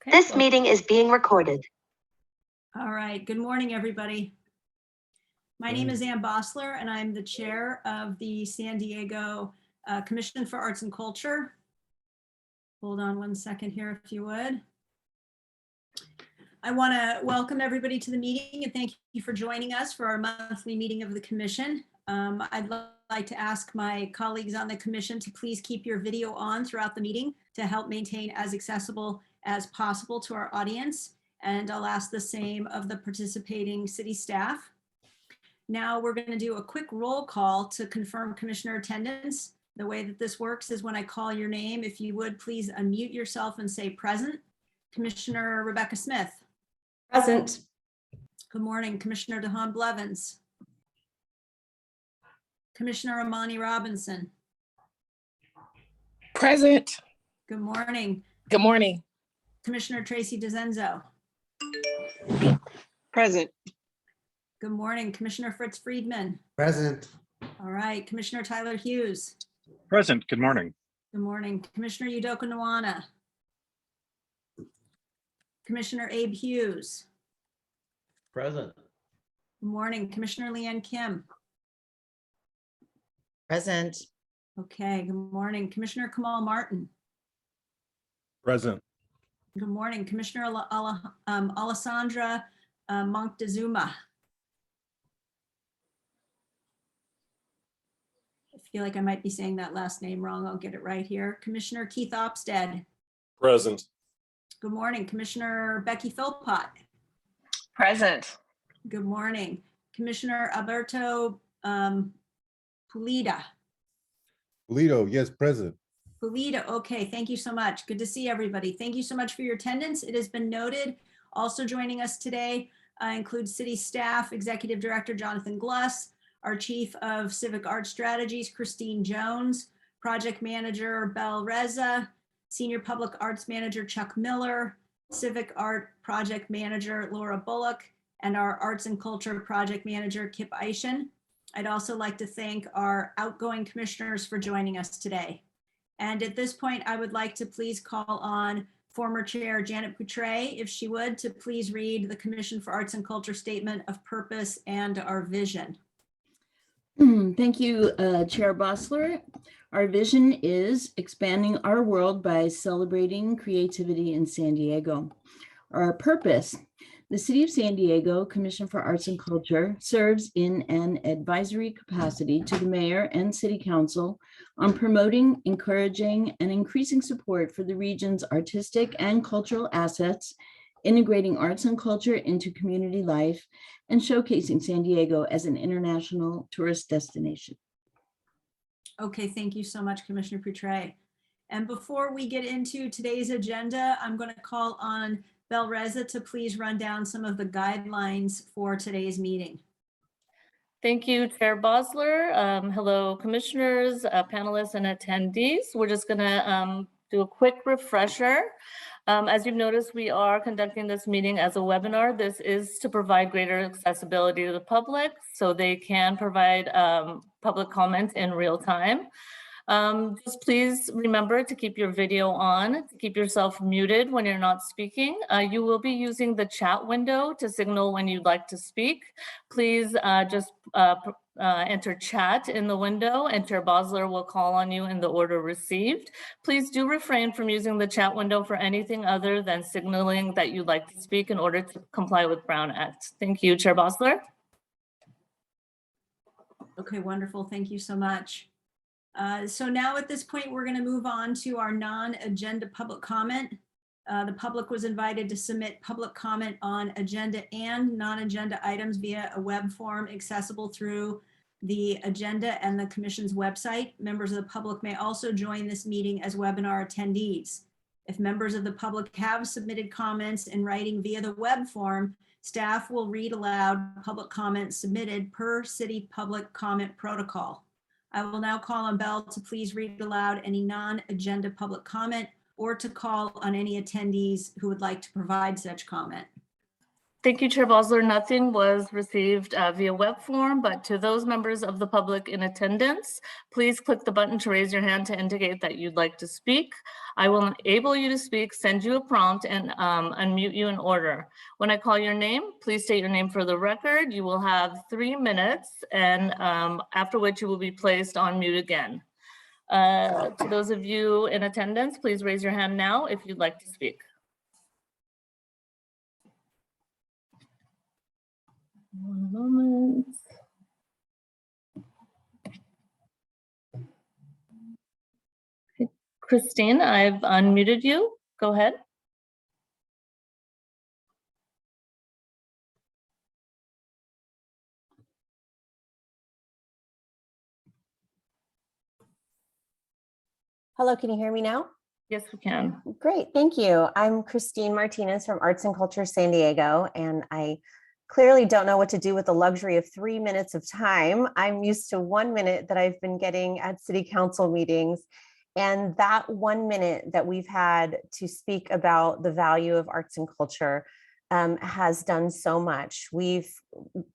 Okay, This meeting is being recorded. All right, good morning, everybody. My name is Ann Bossler, and I'm the chair of the San Diego Commission for Arts and Culture. Hold on one second here, if you would. I want to welcome everybody to the meeting and thank you for joining us for our monthly meeting of the commission. I'd like to ask my colleagues on the commission to please keep your video on throughout the meeting to help maintain as accessible as possible to our audience. And I'll ask the same of the participating city staff. Now we're going to do a quick roll call to confirm commissioner attendance. The way that this works is when I call your name, if you would please unmute yourself and say present. Commissioner Rebecca Smith. present. Good morning, Commissioner DeHaan Blevins. Commissioner Amani Robinson. Present. Good morning, Good morning. Commissioner Tracy DeZenzo. Present. Good morning, Commissioner Fritz Friedman. Present. All right, Commissioner Tyler Hughes. Present. Good morning. Good morning, Commissioner Udoka Nwana. Commissioner Abe Hughes. Present. Good morning, Commissioner Leanne Kim. Present. Okay, good morning, Commissioner Kamal Martin. Present. Good morning, Commissioner Alessandra Montezuma. I feel like I might be saying that last name wrong. I'll get it right here. Commissioner Keith Opstead. Present. Good morning, Commissioner Becky Philpott. Present. Good morning, Commissioner Alberto Pulido. Polito, yes, present. Pulido, okay, thank you so much. Good to see everybody. Thank you so much for your attendance. It has been noted. Also joining us today includes city staff, Executive Director Jonathan Gluss, our Chief of Civic Arts Strategies, Christine Jones, Project Manager Bel Reza, Senior Public Arts Manager Chuck Miller, Civic Art Project Manager Laura Bullock, and our Arts and Culture Project Manager Kip Eischen. I'd also like to thank our outgoing commissioners for joining us today. And at this point, I would like to please call on former Chair Janet Poutre, if she would, to please read the Commission for Arts and Culture Statement of Purpose and our vision. Thank you, Chair Bossler. Our vision is expanding our world by celebrating creativity in San Diego. Our purpose: the City of San Diego Commission for Arts and Culture serves in an advisory capacity to the Mayor and City Council on promoting, encouraging, and increasing support for the region's artistic and cultural assets, integrating arts and culture into community life, and showcasing San Diego as an international tourist destination. Okay, thank you so much, Commissioner Poutre. And before we get into today's agenda, I'm going to call on Bel Reza to please run down some of the guidelines for today's meeting. Thank you, Chair Bossler. Hello, commissioners, panelists, and attendees. We're just going to do a quick refresher. As you've noticed, we are conducting this meeting as a webinar. This is to provide greater accessibility to the public so they can provide public comment in real time. Just please remember to keep your video on, to keep yourself muted when you're not speaking. You will be using the chat window to signal when you'd like to speak. Please just enter chat in the window and Chair Bossler will call on you in the order received. Please do refrain from using the chat window for anything other than signaling that you'd like to speak in order to comply with Brown Act. Thank you, Chair Bossler. Okay, wonderful. Thank you so much. So now at this point, we're going to move on to our non-agenda public comment. The public was invited to submit public comment on agenda and non-agenda items via a web form accessible through the agenda and the commission's website. Members of the public may also join this meeting as webinar attendees. If members of the public have submitted comments in writing via the web form, staff will read aloud public comments submitted per city public comment protocol. I will now call on Bel to please read aloud any non-agenda public comment or to call on any attendees who would like to provide such comment. Thank you, Chair Bosler. Nothing was received via web form, but to those members of the public in attendance, please click the button to raise your hand to indicate that you'd like to speak. I will enable you to speak, send you a prompt, and unmute you in order. When I call your name, please state your name for the record. You will have 3 minutes, and after which you will be placed on mute again. To those of you in attendance, please raise your hand now if you'd like to speak. One moment. Okay, Christine, I've unmuted you. Go ahead. Hello, can you hear me now? Yes, we can. Great, thank you. I'm Christine Martinez from Arts and Culture San Diego, and I clearly don't know what to do with the luxury of 3 minutes of time. I'm used to 1 minute that I've been getting at city council meetings. And that 1 minute that we've had to speak about the value of arts and culture has done so much. We've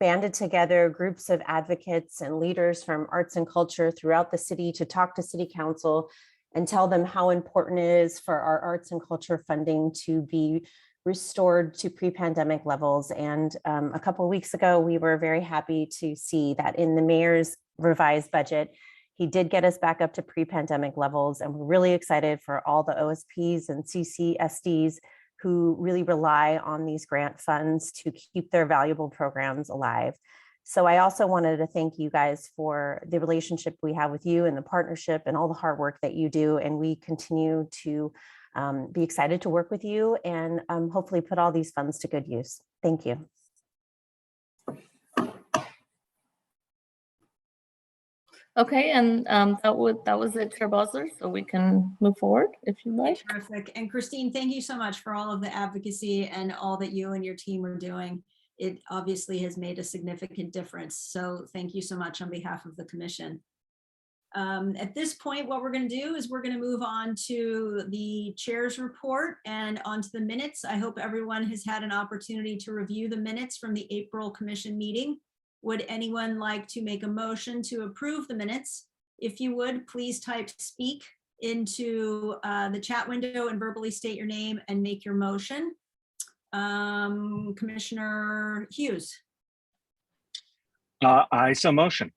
banded together groups of advocates and leaders from arts and culture throughout the city to talk to city council and tell them how important it is for our arts and culture funding to be restored to pre-pandemic levels. And a couple of weeks ago, we were very happy to see that in the mayor's revised budget, he did get us back up to pre-pandemic levels. And we're really excited for all the OSPs and CCSDs who really rely on these grant funds to keep their valuable programs alive. So I also wanted to thank you guys for the relationship we have with you and the partnership and all the hard work that you do. And we continue to be excited to work with you and hopefully put all these funds to good use. Thank you. Okay, and that was it, Chair Bosler, so we can move forward if you like. Terrific. And Christine, thank you so much for all of the advocacy and all that you and your team are doing. It obviously has made a significant difference. So thank you so much on behalf of the commission. At this point, what we're going to do is we're going to move on to the chair's report and onto the minutes. I hope everyone has had an opportunity to review the minutes from the April commission meeting. Would anyone like to make a motion to approve the minutes? If you would, please type speak into the chat window and verbally state your name and make your motion. Commissioner Hughes. I so motion.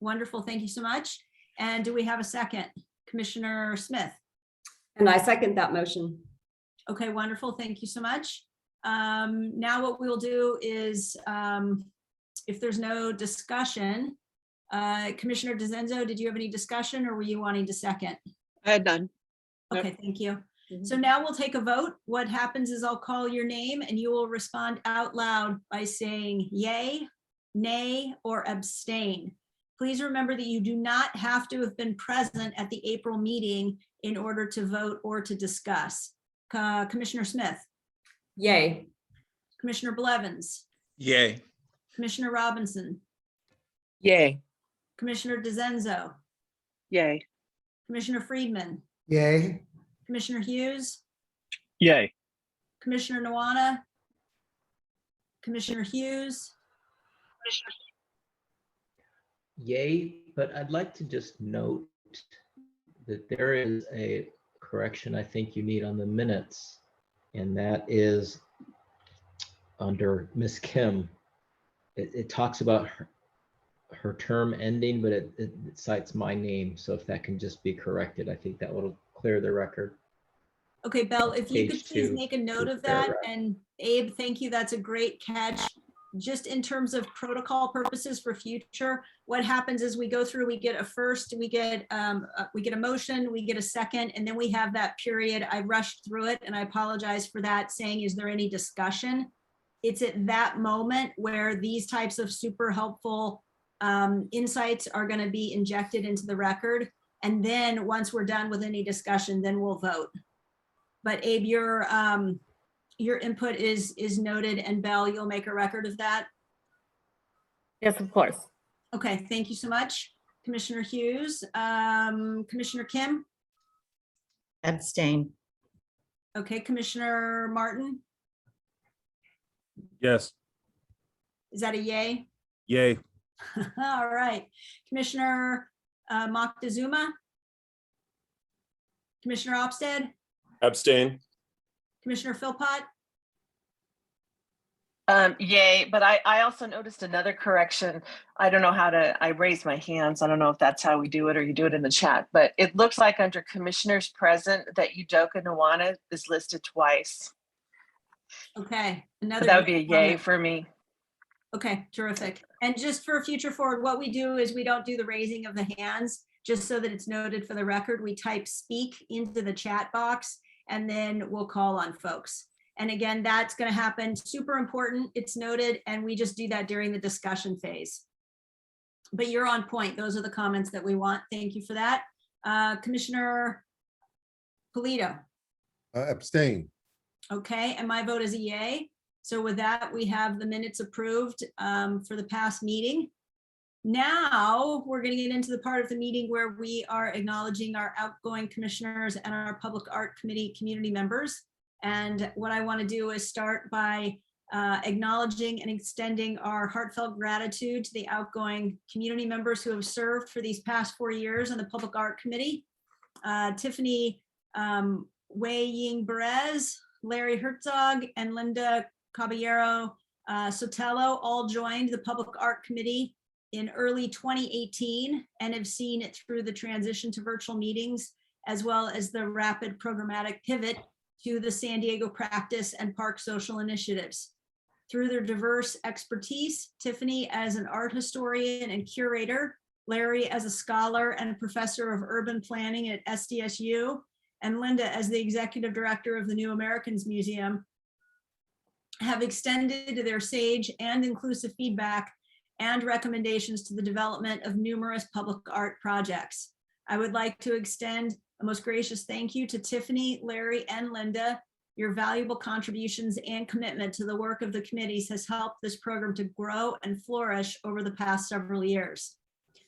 Wonderful, thank you so much. And do we have a second? Commissioner Smith. And I second that motion. Okay, wonderful, thank you so much. Now what we'll do is, if there's no discussion, Commissioner DeZenzo, did you have any discussion or were you wanting to second? I had none. Okay, thank you. So now we'll take a vote. What happens is I'll call your name and you will respond out loud by saying yay, nay, or abstain. Please remember that you do not have to have been present at the April meeting in order to vote or to discuss. Commissioner Smith. Yay. Commissioner Blevins. Yay. Commissioner Robinson. Yay. Commissioner DeZenzo. Yay. Commissioner Friedman. Yay. Commissioner Hughes. Yay. Commissioner Nawana. Commissioner Hughes. Yay, but I'd like to just note that there is a correction I think you need on the minutes, and that is under Miss Kim. It talks about her term ending, but it cites my name. So if that can just be corrected, I think that will clear the record. Okay, Belle, if you could Page please 2, make a note of that. And Abe, thank you. That's a great catch. Just in terms of protocol purposes for future, what happens is we go through, we get a first, we get a motion, we get a second, and then we have that period. I rushed through it and I apologize for that, saying, is there any discussion? It's at that moment where these types of super helpful insights are going to be injected into the record. And then once we're done with any discussion, then we'll vote. But Abe, your input is noted, and Belle, you'll make a record of that. Yes, of course. Okay, thank you so much. Commissioner Hughes, Commissioner Kim. Abstain. Okay, Commissioner Martin. Yes. Is that a yay? Yay. All right. Commissioner Moctezuma? Commissioner Opstead? Abstain. Commissioner Philpott? Yay, but I also noticed another correction. I don't know how to, I raise my hands. I don't know if that's how we do it or you do it in the chat, but it looks like under commissioners present that Udoka Nawana is listed twice. Okay. So Another. that would be a yay on yay it. for me. Okay, terrific. And just for future forward, what we do is we don't do the raising of the hands, just so that it's noted for the record. We type speak into the chat box and then we'll call on folks. And again, that's going to happen. Super important. It's noted. And we just do that during the discussion phase. But you're on point. Those are the comments that we want. Thank you for that. Commissioner Polito. Abstain. Okay, and my vote is a yay. So with that, we have the minutes approved for the past meeting. Now, we're going to get into the part of the meeting where we are acknowledging our outgoing commissioners and our Public Art Committee community members. And what I want to do is start by acknowledging and extending our heartfelt gratitude to the outgoing community members who have served for these past 4 years on the Public Art Committee. Tiffany Wei Ying Perez, Larry Herzog, and Linda Caballero Sotelo all joined the Public Art Committee in early 2018 and have seen it through the transition to virtual meetings, as well as the rapid programmatic pivot to the San Diego practice and park social initiatives. Through their diverse expertise, Tiffany as an art historian and curator, Larry as a scholar and professor of urban planning at SDSU, and Linda as the executive director of the New Americans Museum, have extended their sage and inclusive feedback and recommendations to the development of numerous public art projects. I would like to extend a most gracious thank you to Tiffany, Larry, and Linda. Your valuable contributions and commitment to the work of the committees has helped this program to grow and flourish over the past several years.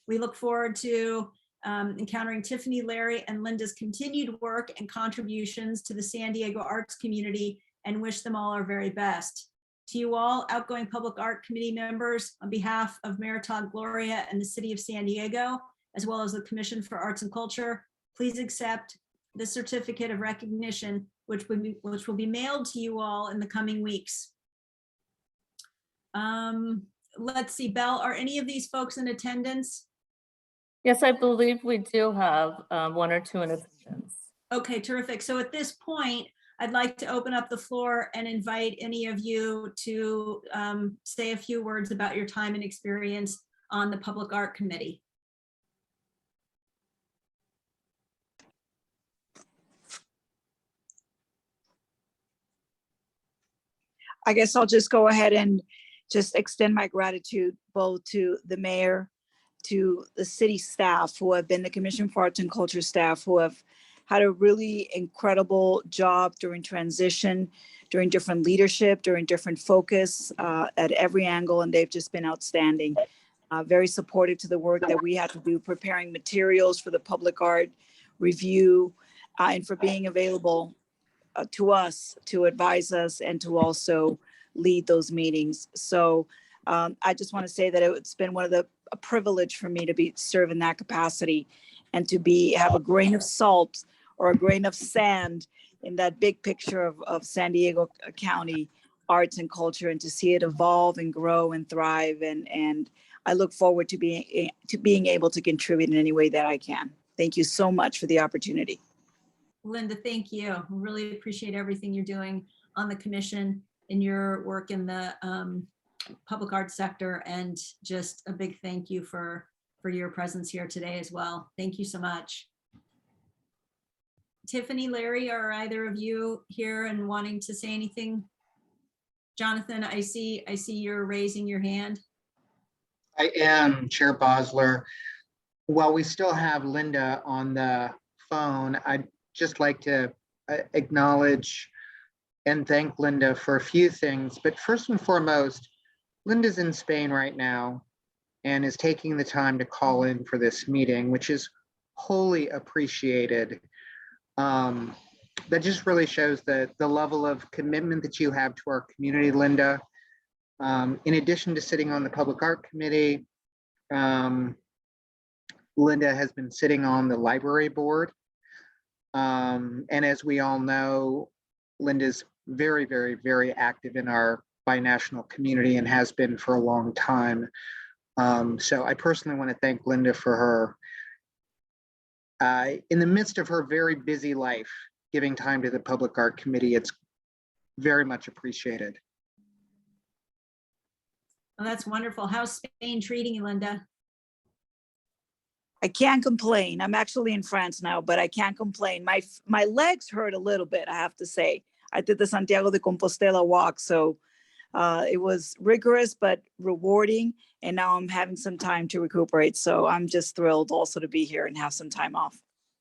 We look forward to encountering Tiffany, Larry, and Linda's continued work and contributions to the San Diego arts community and wish them all our very best. To you all, outgoing Public Art Committee members, on behalf of Mayor Todd Gloria and the City of San Diego, as well as the Commission for Arts and Culture, please accept the certificate of recognition, which will be mailed to you all in the coming weeks. Let's see, Belle, are any of these folks in attendance? Yes, I believe we do have 1 or 2 in attendance. Okay, terrific. So at this point, I'd like to open up the floor and invite any of you to say a few words about your time and experience on the Public Art Committee. I guess I'll just go ahead and just extend my gratitude both to the mayor, to the city staff who have been the Commission for Arts and Culture staff who have had a really incredible job during transition, during different leadership, during different focus at every angle, and they've just been outstanding. Very supportive to the work that we had to do, preparing materials for the public art review, and for being available to us, to advise us, and to also lead those meetings. So I just want to say that it's been a privilege for me to serve in that capacity and to have a grain of salt or a grain of sand in that big picture of San Diego County arts and culture, and to see it evolve and grow and thrive. And I look forward to being able to contribute in any way that I can. Thank you so much for the opportunity. Linda, thank you. Really appreciate everything you're doing on the commission and your work in the public arts sector, and just a big thank you for your presence here today as well. Thank you so much. Tiffany, Larry, are either of you here and wanting to say anything? Jonathan, I see you're raising your hand. I am, Chair Bosler. While we still have Linda on the phone, I'd just like to acknowledge and thank Linda for a few things. But first and foremost, Linda's in Spain right now and is taking the time to call in for this meeting, which is wholly appreciated. That just really shows the level of commitment that you have to our community, Linda. In addition to sitting on the Public Art Committee, Linda has been sitting on the Library Board. And as we all know, Linda's very, very, very active in our binational community and has been for a long time. So I personally want to thank Linda for her, in the midst of her very busy life, giving time to the Public Art Committee. It's very much appreciated. Oh, that's wonderful. How's Spain treating you, Linda? I can't complain. I'm actually in France now, but I can't complain. My legs hurt a little bit, I have to say. I did the Santiago de Compostela walk, so it was rigorous but rewarding. And now I'm having some time to recuperate. So I'm just thrilled also to be here and have some time off.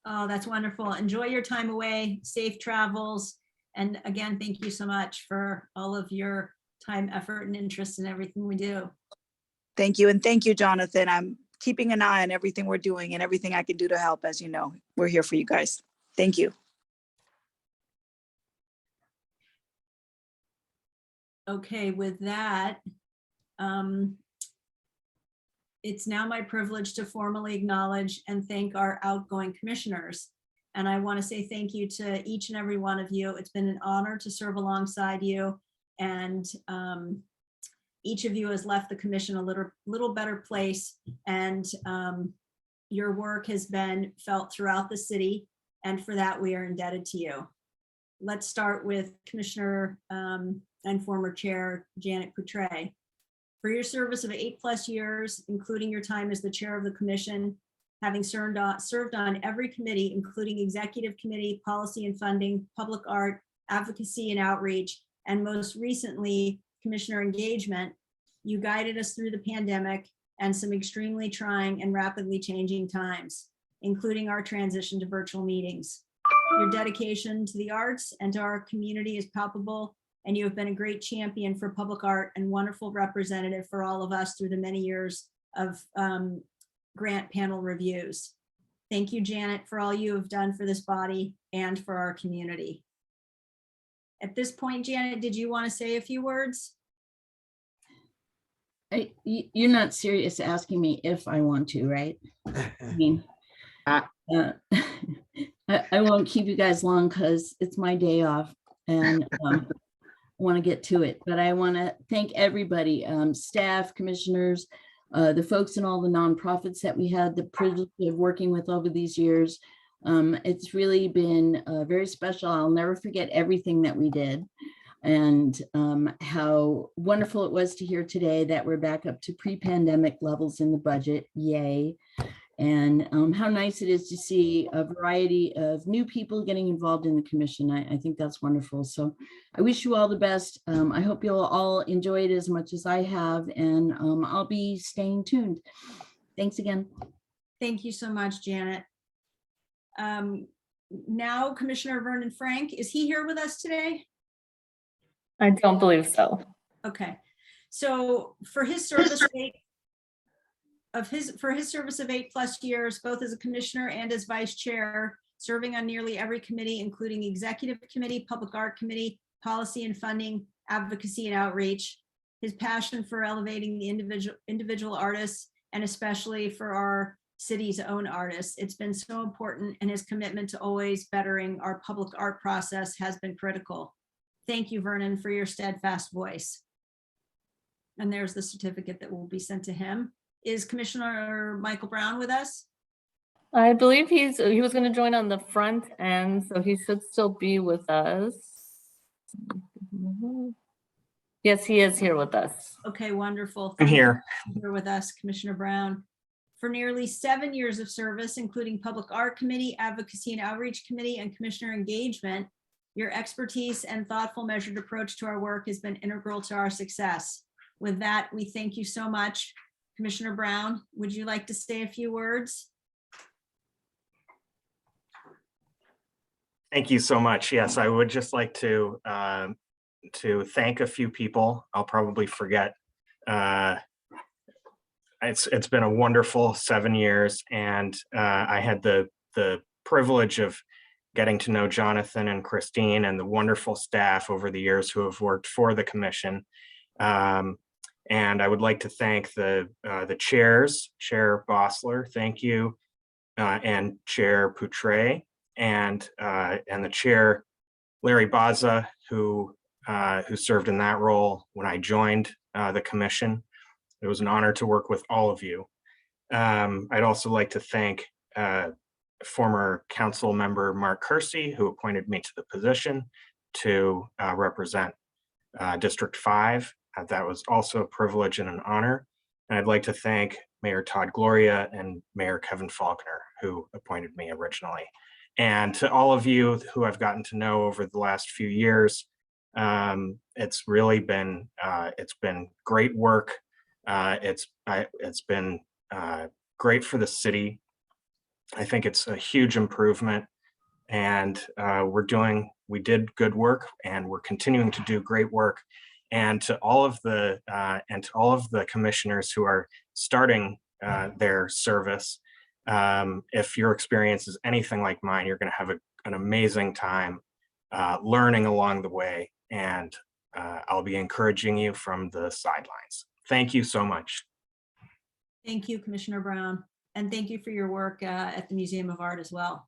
Oh, that's wonderful. Enjoy your time away. Safe travels. And again, thank you so much for all of your time, effort, and interest in everything we do. Thank you. And thank you, Jonathan. I'm keeping an eye on everything we're doing and everything I can do to help. As you know, we're here for you guys. Thank you. Okay, with that, it's now my privilege to formally acknowledge and thank our outgoing commissioners. And I want to say thank you to each and every one of you. It's been an honor to serve alongside you. And each of you has left the commission a little better place. And your work has been felt throughout the city. And for that, we are indebted to you. Let's start with Commissioner and former Chair Janet Coutre. For your service of 8+ years, including your time as the chair of the commission, having served on every committee, including Executive Committee, Policy and Funding, Public Art, Advocacy and Outreach, and most recently, Commissioner Engagement, you guided us through the pandemic and some extremely trying and rapidly changing times, including our transition to virtual meetings. Your dedication to the arts and to our community is palpable, and you have been a great champion for public art and wonderful representative for all of us through the many years of grant panel reviews. Thank you, Janet, for all you have done for this body and for our community. At this point, Janet, did you want to say a few words? You're not serious asking me if I want to, right? I mean, I won't keep you guys long because it's my day off and I want to get to it. But I want to thank everybody, staff, commissioners, the folks in all the nonprofits that we had the privilege of working with over these years. It's really been very special. I'll never forget everything that we did. And how wonderful it was to hear today that we're back up to pre-pandemic levels in the budget, yay. And how nice it is to see a variety of new people getting involved in the commission. I think that's wonderful. So I wish you all the best. I hope you'll all enjoy it as much as I have, and I'll be staying tuned. Thanks again. Thank you so much, Janet. Now, Commissioner Vernon Frank, is he here with us today? I don't believe so. Okay, so for his service of 8+ years, both as a commissioner and as vice chair, serving on nearly every committee, including Executive Committee, Public Art Committee, Policy and Funding, Advocacy and Outreach, his passion for elevating the individual artists, and especially for our city's own artists. It's been so important, and his commitment to always bettering our public art process has been critical. Thank you, Vernon, for your steadfast voice. And there's the certificate that will be sent to him. Is Commissioner Michael Brown with us? I believe he was going to join on the front end, so he should still be with us. Yes, he is here with us. Okay, wonderful. I'm here. Here with us, Commissioner Brown. For nearly 7 years of service, including Public Art Committee, Advocacy and Outreach Committee, and Commissioner Engagement, your expertise and thoughtful, measured approach to our work has been integral to our success. With that, we thank you so much. Commissioner Brown, would you like to say a few words? Thank you so much. Yes, I would just like to thank a few people. I'll probably forget. It's been a wonderful 7 years, and I had the privilege of getting to know Jonathan and Christine and the wonderful staff over the years who have worked for the commission. And I would like to thank the chairs, Chair Bossler, thank you, and Chair Poutre, and the Chair Larry Baza, who served in that role when I joined the commission. It was an honor to work with all of you. I'd also like to thank former council member Mark Kersey, who appointed me to the position to represent District 5. That was also a privilege and an honor. And I'd like to thank Mayor Todd Gloria and Mayor Kevin Faulkner, who appointed me originally. And to all of you who I've gotten to know over the last few years, it's really been great work. It's been great for the city. I think it's a huge improvement, and we did good work, and we're continuing to do great work. And to all of the commissioners who are starting their service, if your experience is anything like mine, you're going to have an amazing time learning along the way, and I'll be encouraging you from the sidelines. Thank you so much. Thank you, Commissioner Brown. And thank you for your work at the Museum of Art as well.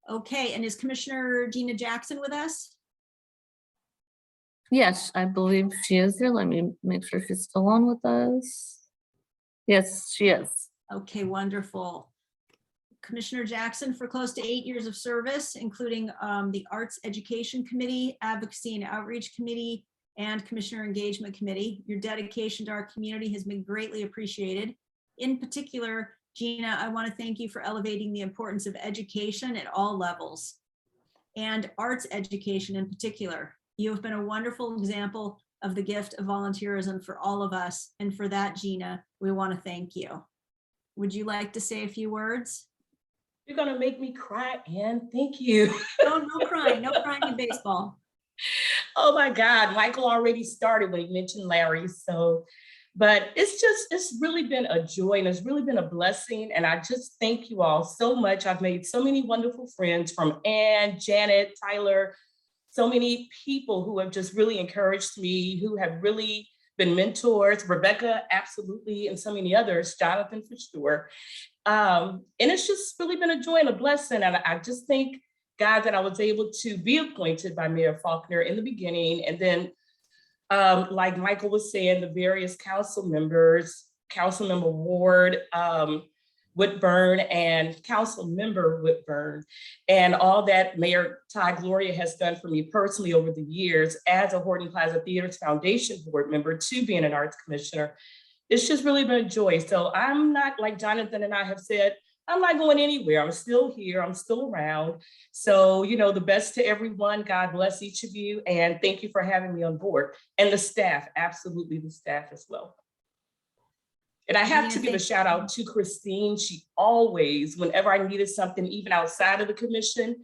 Okay, and is Commissioner Gina Jackson with us? Yes, I believe she is here. Let me make sure she's still on with us. Yes, she is. Okay, wonderful. Commissioner Jackson, for close to 8 years of service, including the Arts Education Committee, Advocacy and Outreach Committee, and Commissioner Engagement Committee. Your dedication to our community has been greatly appreciated. In particular, Gina, I want to thank you for elevating the importance of education at all levels, and arts education in particular. You have been a wonderful example of the gift of volunteerism for all of us, and for that, Gina, we want to thank you. Would you like to say a few words? You're gonna make me cry, Ann. Thank you. No crying, no crying in baseball. Oh my God, Michael already started when he mentioned Larry. So, but it's really been a joy, and it's really been a blessing. And I just thank you all so much. I've made so many wonderful friends, from Ann, Janet, Tyler, so many people who have just really encouraged me, who have really been mentors, Rebecca, absolutely, and so many others, Jonathan for sure. And it's just really been a joy and a blessing. And I just thank God that I was able to be appointed by Mayor Faulkner in the beginning. And then, like Michael was saying, the various council members, Councilmember Ward, Whitburn, and Council Member Whitburn, and all that Mayor Todd Gloria has done for me personally over the years as a Horton Plaza Theaters Foundation board member to being an arts commissioner. It's just really been a joy. So I'm not, like Jonathan and I have said, I'm not going anywhere. I'm still here. I'm still around. So, you know, the best to everyone. God bless each of you. And thank you for having me on board. And the staff, absolutely the staff as well. And I have to give a shout out to Christine. She always, whenever I needed something, even outside of the commission,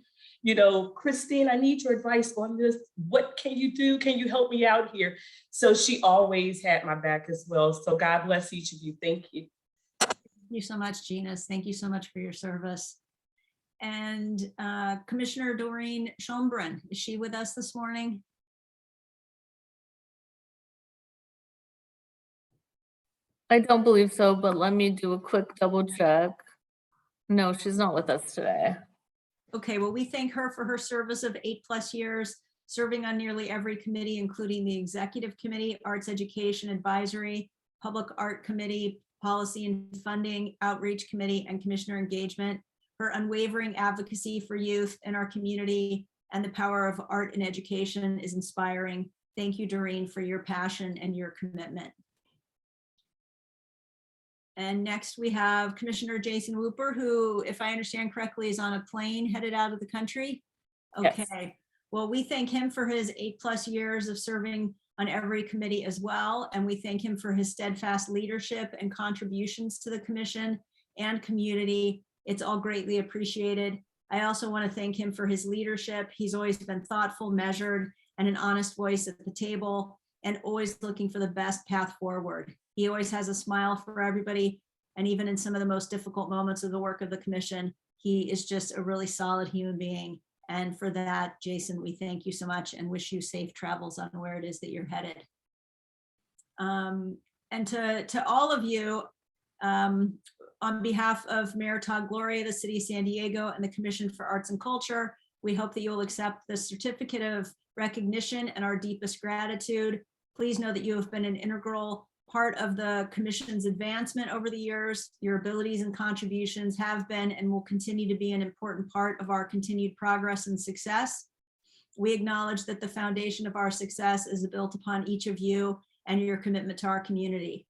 you know, Christine, I need your advice on this. What can you do? Can you help me out here? So she always had my back as well. So God bless each of you. Thank you. Thank you so much, Gina. Thank you so much for your service. And Commissioner Doreen Schombrun, is she with us this morning? I don't believe so, but let me do a quick double check. No, she's not with us today. Okay, well, we thank her for her service of 8+ years, serving on nearly every committee, including the Executive Committee, Arts Education Advisory, Public Art Committee, Policy and Funding, Outreach Committee, and Commissioner Engagement. Her unwavering advocacy for youth in our community and the power of art and education is inspiring. Thank you, Doreen, for your passion and your commitment. And next we have Commissioner Jason Whooper, who, if I understand correctly, is on a plane headed out of the country. Okay, yes. Well, we thank him for his 8+ years of serving on every committee as well. And we thank him for his steadfast leadership and contributions to the commission and community. It's all greatly appreciated. I also want to thank him for his leadership. He's always been thoughtful, measured, and an honest voice at the table, and always looking for the best path forward. He always has a smile for everybody. And even in some of the most difficult moments of the work of the commission, he is just a really solid human being. And for that, Jason, we thank you so much and wish you safe travels on where it is that you're headed. And to all of you, on behalf of Mayor Todd Gloria, the City of San Diego, and the Commission for Arts and Culture, we hope that you will accept the certificate of recognition and our deepest gratitude. Please know that you have been an integral part of the Commission's advancement over the years. Your abilities and contributions have been and will continue to be an important part of our continued progress and success. We acknowledge that the foundation of our success is built upon each of you and your commitment to our community.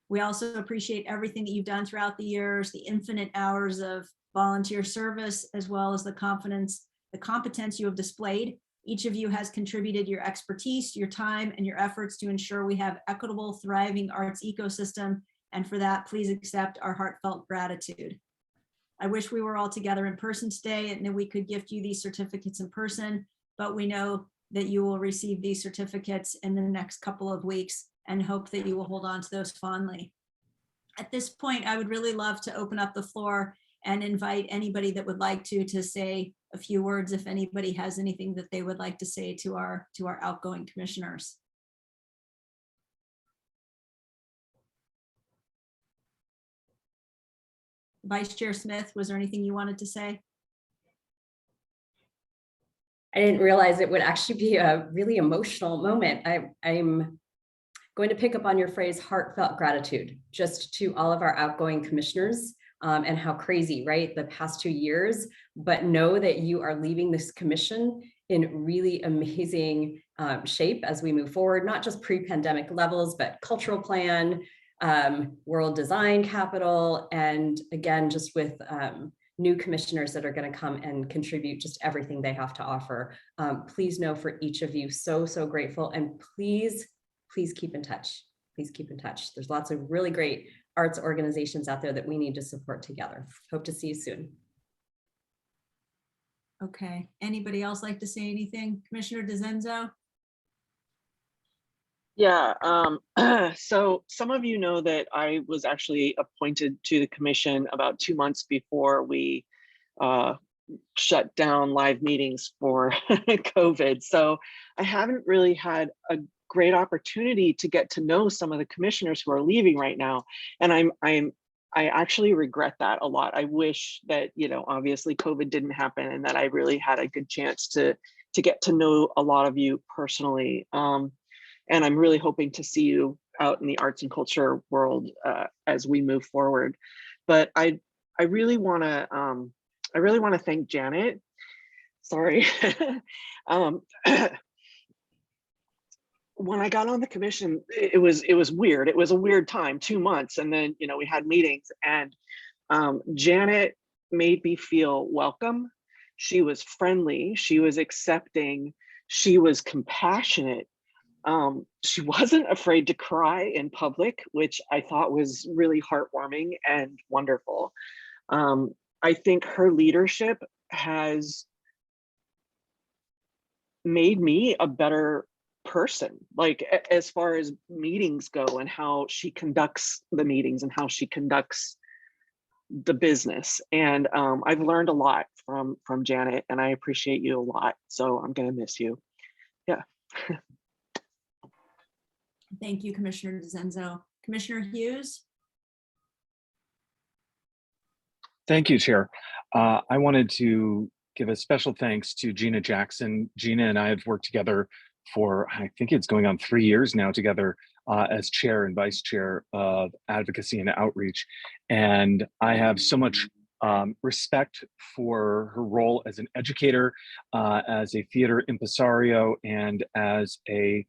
We also appreciate everything that you've done throughout the years, the infinite hours of volunteer service, as well as the competence you have displayed. Each of you has contributed your expertise, your time, and your efforts to ensure we have equitable, thriving arts ecosystem. And for that, please accept our heartfelt gratitude. I wish we were all together in person today and that we could gift you these certificates in person, but we know that you will receive these certificates in the next couple of weeks and hope that you will hold on to those fondly. At this point, I would really love to open up the floor and invite anybody that would like to say a few words, if anybody has anything that they would like to say to our outgoing commissioners. Vice Chair Smith, was there anything you wanted to say? I didn't realize it would actually be a really emotional moment. I'm going to pick up on your phrase, heartfelt gratitude, just to all of our outgoing commissioners, and how crazy, right, the past 2 years, but know that you are leaving this commission in really amazing shape as we move forward, not just pre-pandemic levels, but cultural plan, world design capital, and again, just with new commissioners that are going to come and contribute just everything they have to offer. Please know for each of you, so grateful, and please keep in touch. Please keep in touch. There's lots of really great arts organizations out there that we need to support together. Hope to see you soon. Okay, anybody else like to say anything? Commissioner DeZenzo? Yeah, so some of you know that I was actually appointed to the commission about 2 months before we shut down live meetings for COVID. So I haven't really had a great opportunity to get to know some of the commissioners who are leaving right now. And I actually regret that a lot. I wish that, you know, obviously COVID didn't happen and that I really had a good chance to get to know a lot of you personally. And I'm really hoping to see you out in the arts and culture world as we move forward. But I really want to thank Janet. Sorry. When I got on the commission, it was weird. It was a weird time, 2 months, and then, you know, we had meetings, and Janet made me feel welcome. She was friendly. She was accepting. She was compassionate. She wasn't afraid to cry in public, which I thought was really heartwarming and wonderful. I think her leadership has made me a better person, like as far as meetings go and how she conducts the meetings and how she conducts the business. And I've learned a lot from Janet, and I appreciate you a lot. So I'm gonna miss you. Yeah. Thank you, Commissioner DeZenzo. Commissioner Hughes? Thank you, Chair. I wanted to give a special thanks to Gina Jackson. Gina and I have worked together for, I think it's going on 3 years now together as chair and vice chair of advocacy and outreach. And I have so much respect for her role as an educator, as a theater impresario, and as a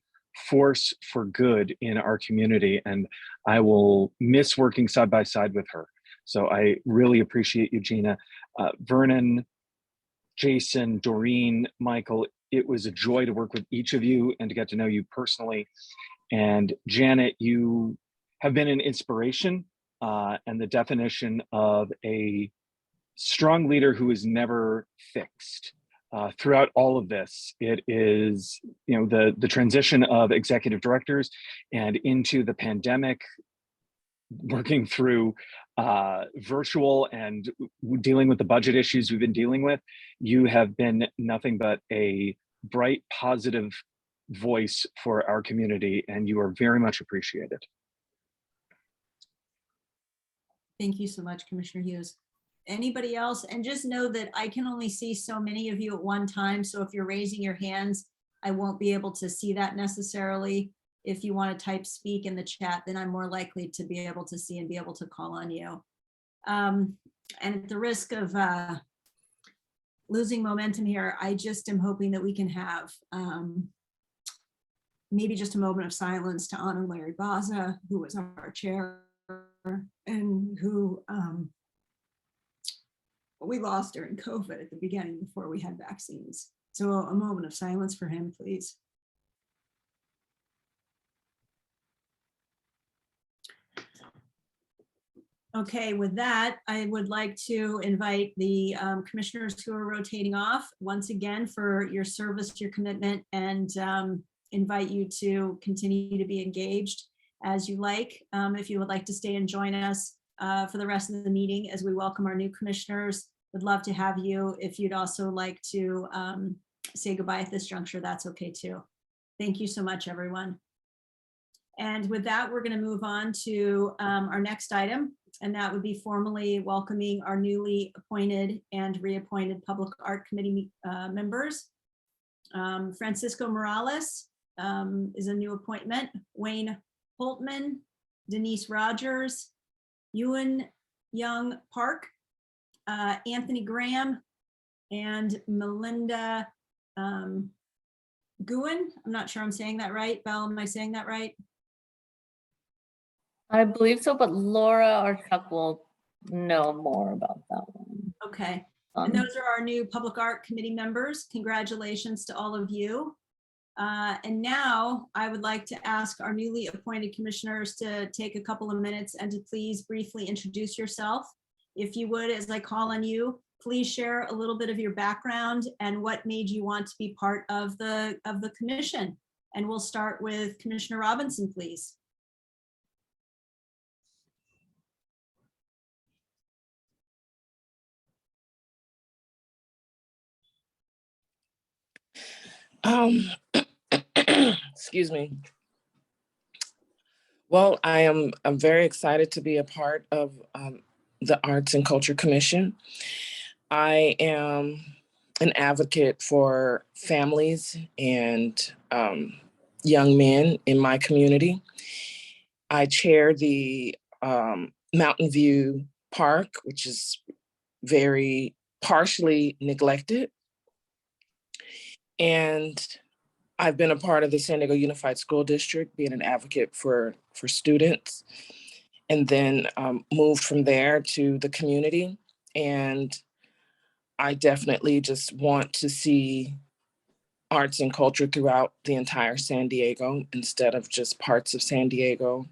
force for good in our community. And I will miss working side by side with her. So I really appreciate you, Gina. Vernon, Jason, Doreen, Michael, it was a joy to work with each of you and to get to know you personally. And Janet, you have been an inspiration and the definition of a strong leader who is never fixed. Throughout all of this, it is, you know, the transition of executive directors and into the pandemic, working through virtual and dealing with the budget issues we've been dealing with. You have been nothing but a bright, positive voice for our community, and you are very much appreciated. Thank you so much, Commissioner Hughes. Anybody else? And just know that I can only see so many of you at one time. So if you're raising your hands, I won't be able to see that necessarily. If you want to type speak in the chat, then I'm more likely to be able to see and be able to call on you. And at the risk of losing momentum here, I just am hoping that we can have maybe just a moment of silence to honor Larry Baza, who was our chair and who we lost during COVID at the beginning before we had vaccines. So a moment of silence for him, please. Okay, with that, I would like to invite the commissioners who are rotating off once again for your service, your commitment, and invite you to continue to be engaged as you like. If you would like to stay and join us for the rest of the meeting as we welcome our new commissioners, would love to have you. If you'd also like to say goodbye at this juncture, that's okay too. Thank you so much, everyone. And with that, we're going to move on to our next item, and that would be formally welcoming our newly appointed and reappointed Public Art Committee members. Francisco Morales is a new appointment. Wayne Holtman, Denise Rogers, Ewan Young Park, Anthony Graham, and Melinda Guin. I'm not sure I'm saying that right. Belle, am I saying that right? I believe so, but Laura or Chuck will know more about that one. Okay. And those are our new Public Art Committee members. Congratulations to all of you. And now I would like to ask our newly appointed commissioners to take a couple of minutes and to please briefly introduce yourself. If you would, as I call on you, please share a little bit of your background and what made you want to be part of the commission. And we'll start with Commissioner Robinson, please. Excuse me. Well, I'm very excited to be a part of the Arts and Culture Commission. I am an advocate for families and young men in my community. I chair the Mountain View Park, which is very partially neglected. And I've been a part of the San Diego Unified School District, being an advocate for students, and then moved from there to the community. And I definitely just want to see arts and culture throughout the entire San Diego instead of just parts of San Diego.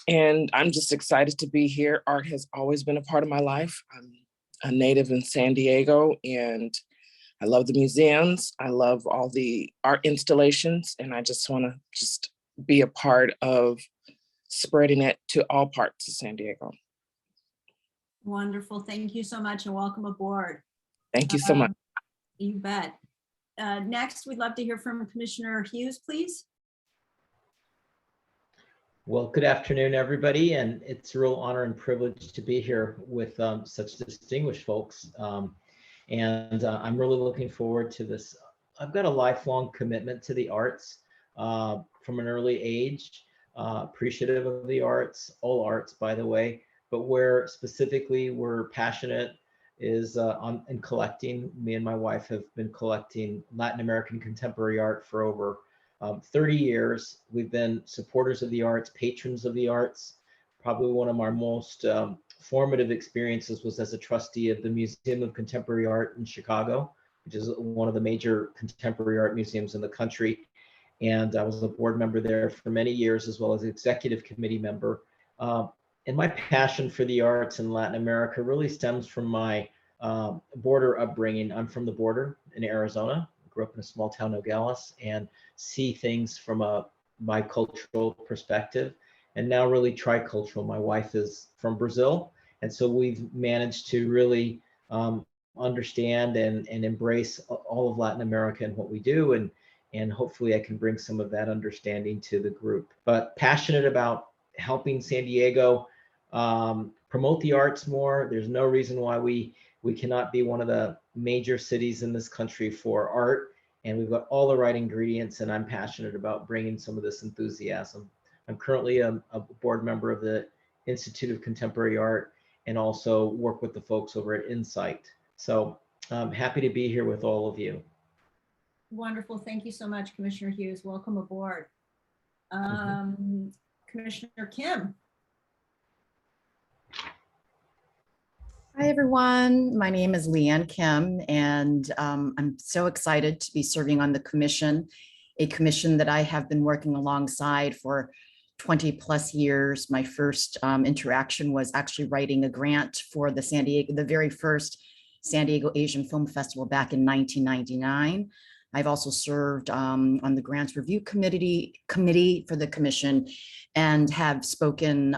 And I'm just excited to be here. Art has always been a part of my life. I'm a native in San Diego, and I love the museums. I love all the art installations, and I just want to be a part of spreading it to all parts of San Diego. Wonderful. Thank you so much and welcome aboard. Thank you so much. You bet. Next, we'd love to hear from Commissioner Hughes, please. Well, good afternoon, everybody, and it's a real honor and privilege to be here with such distinguished folks. I'm really looking forward to this. I've got a lifelong commitment to the arts from an early age, appreciative of the arts, all arts, by the way, but where specifically we're passionate is in collecting. Me and my wife have been collecting Latin American contemporary art for over 30 years. We've been supporters of the arts, patrons of the arts. Probably one of our most formative experiences was as a trustee of the Museum of Contemporary Art in Chicago, which is one of the major contemporary art museums in the country. And I was a board member there for many years, as well as executive committee member. And my passion for the arts in Latin America really stems from my border upbringing. I'm from the border in Arizona. I grew up in a small town, Nogales, and see things from a bicultural perspective, and now really tricultural. My wife is from Brazil, and so we've managed to really understand and embrace all of Latin America and what we do. and hopefully I can bring some of that understanding to the group. But passionate about helping San Diego promote the arts more. There's no reason why we cannot be one of the major cities in this country for art, and we've got all the right ingredients, and I'm passionate about bringing some of this enthusiasm. I'm currently a board member of the Institute of Contemporary Art and also work with the folks over at Insight. So I'm happy to be here with all of you. Wonderful. Thank you so much, Commissioner Hughes. Welcome aboard. Commissioner Kim. Hi, everyone. My name is Leanne Kim, and I'm so excited to be serving on the commission, a commission that I have been working alongside for 20 plus years. My first interaction was actually writing a grant for the very first San Diego Asian Film Festival back in 1999. I've also served on the Grants Review Committee for the commission and have spoken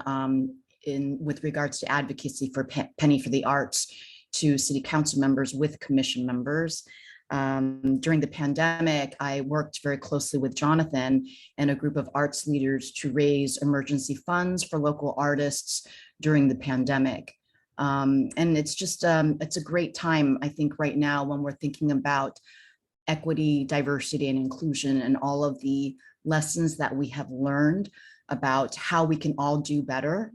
with regards to advocacy for Penny for the Arts to city council members with commission members. During the pandemic, I worked very closely with Jonathan and a group of arts leaders to raise emergency funds for local artists during the pandemic. And it's just, it's a great time, I think, right now when we're thinking about equity, diversity, and inclusion, and all of the lessons that we have learned about how we can all do better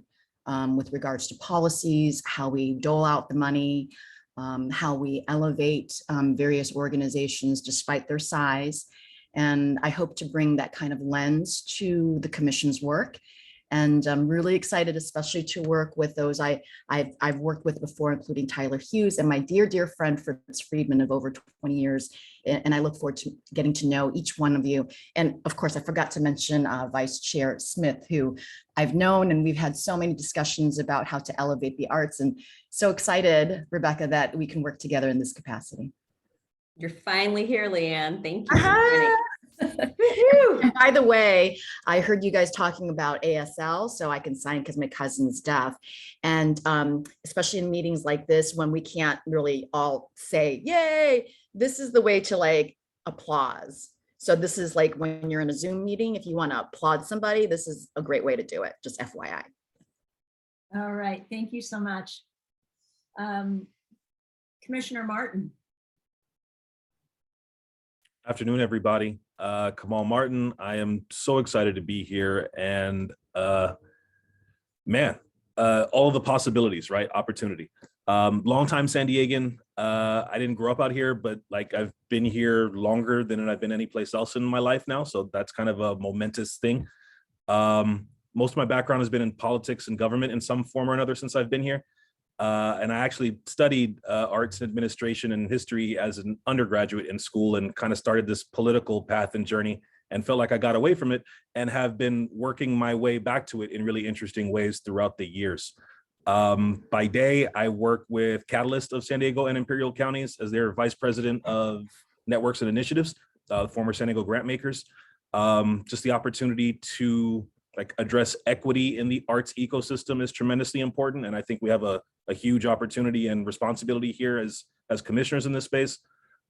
with regards to policies, how we dole out the money, how we elevate various organizations despite their size. And I hope to bring that kind of lens to the commission's work. And I'm really excited, especially to work with those I've worked with before, including Tyler Hughes and my dear, dear friend, Fritz Friedman, of over 20 years. And I look forward to getting to know each one of you. And of course, I forgot to mention Vice Chair Smith, who I've known, and we've had so many discussions about how to elevate the arts. And so excited, Rebecca, that we can work together in this capacity. You're finally here, Leanne. Thank you for joining. And by the way, I heard you guys talking about ASL, so I can sign because my cousin's deaf. And especially in meetings like this, when we can't really all say, yay, this is the way to like applause. So this is like when you're in a Zoom meeting, if you want to applaud somebody, this is a great way to do it, just FYI. All right, thank you so much. Commissioner Martin. Afternoon, everybody. Kamal Martin. I am so excited to be here, and man, all the possibilities, right? Opportunity. Longtime San Diegan. I didn't grow up out here, but like I've been here longer than I've been anyplace else in my life now. So that's kind of a momentous thing. Most of my background has been in politics and government in some form or another since I've been here. And I actually studied arts and administration and history as an undergraduate in school, and kind of started this political path and journey, and felt like I got away from it, and have been working my way back to it in really interesting ways throughout the years. By day, I work with Catalyst of San Diego and Imperial counties as their vice president of networks and initiatives, former San Diego grant makers. Just the opportunity to like address equity in the arts ecosystem is tremendously important. And I think we have a huge opportunity and responsibility here as commissioners in this space.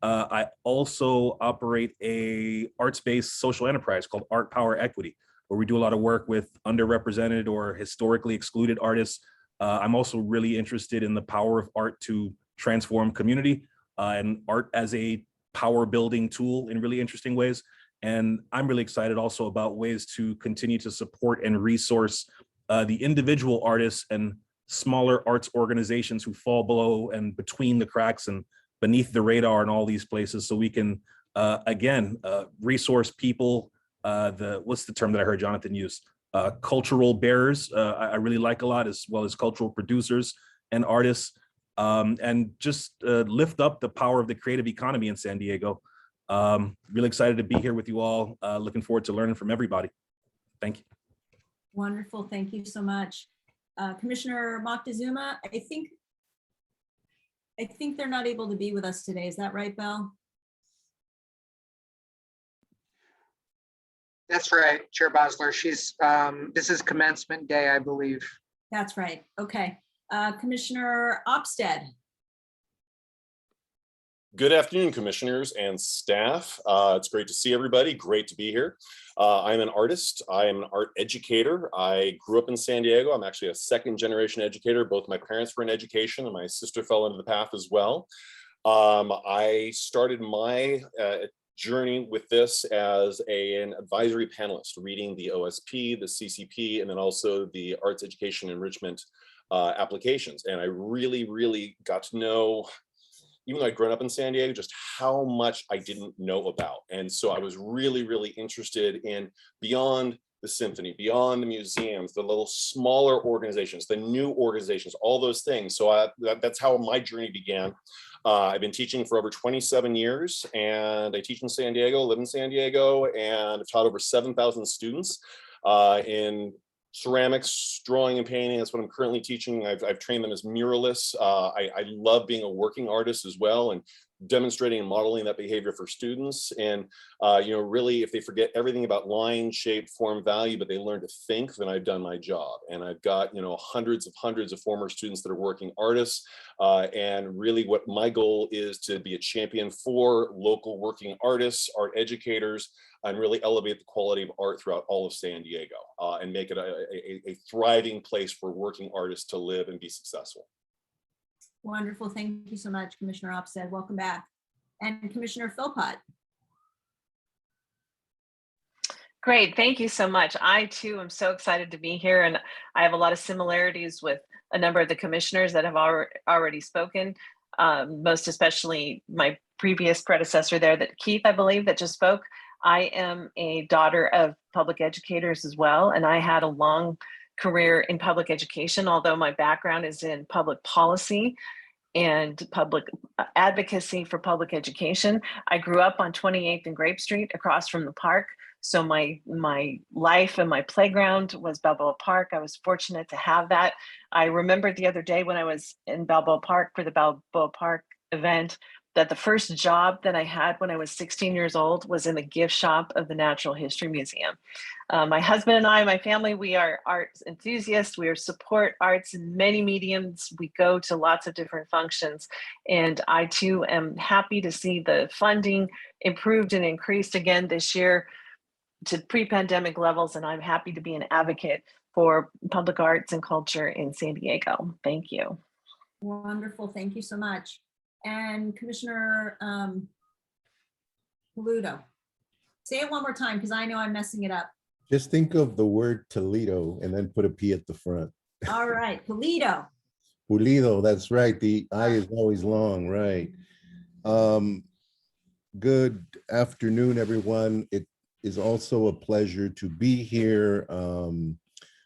I also operate a arts-based social enterprise called Art Power Equity, where we do a lot of work with underrepresented or historically excluded artists. I'm also really interested in the power of art to transform community and art as a power building tool in really interesting ways. And I'm really excited also about ways to continue to support and resource the individual artists and smaller arts organizations who fall below and between the cracks and beneath the radar in all these places, so we can, again, resource people, what's the term that I heard Jonathan use? Cultural bearers, I really like a lot, as well as cultural producers and artists, and just lift up the power of the creative economy in San Diego. Really excited to be here with you all. Looking forward to learning from everybody. Thank you. Wonderful. Thank you so much. Commissioner Moctezuma, I think they're not able to be with us today. Is that right, Belle? That's right, Chair Bosler. She's this is commencement day, I believe. That's right. Okay. Commissioner Opstead. Good afternoon, commissioners and staff. It's great to see everybody. Great to be here. I'm an artist. I am an art educator. I grew up in San Diego. I'm actually a second generation educator. Both my parents were in education and my sister fell into the path as well. I started my journey with this as an advisory panelist, reading the OSP, the CCP, and then also the arts education enrichment applications. And I really got to know, even though I'd grown up in San Diego, just how much I didn't know about. And so I was really interested in beyond the symphony, beyond the museums, the little smaller organizations, the new organizations, all those things. So that's how my journey began. I've been teaching for over 27 years, and I teach in San Diego, live in San Diego, and I've taught over 7,000 students in ceramics, drawing and painting. That's what I'm currently teaching. I've trained them as muralists. I love being a working artist as well, and demonstrating and modeling that behavior for students. And really, if they forget everything about line, shape, form, value, but they learn to think, then I've done my job. And I've got hundreds of former students that are working artists. And really, what my goal is to be a champion for local working artists, art educators, and really elevate the quality of art throughout all of San Diego, and make it a thriving place for working artists to live and be successful. Wonderful. Thank you so much, Commissioner Opstead. Welcome back. And Commissioner Philpott. Great, thank you so much. I too am so excited to be here, and I have a lot of similarities with a number of the commissioners that have already spoken, most especially my previous predecessor there, that Keith, I believe, that just spoke. I am a daughter of public educators as well, and I had a long career in public education, although my background is in public policy and public advocacy for public education. I grew up on 28th and Grape Street across from the park. So my life and my playground was Balboa Park. I was fortunate to have that. I remembered the other day when I was in Balboa Park for the Balboa Park event, that the first job that I had when I was 16 years old was in the gift shop of the Natural History Museum. My husband and I, my family, we are arts enthusiasts. We support arts in many mediums. We go to lots of different functions. And I too am happy to see the funding improved and increased again this year to pre-pandemic levels. And I'm happy to be an advocate for public arts and culture in San Diego. Thank you. Wonderful. Thank you so much. And Commissioner Paludo, say it one more time because I know I'm messing it up. Just think of the word Toledo and then put a P at the front. All right, Pulido. Pulido, that's right. The I is always long, right? Good afternoon, everyone. It is also a pleasure to be here.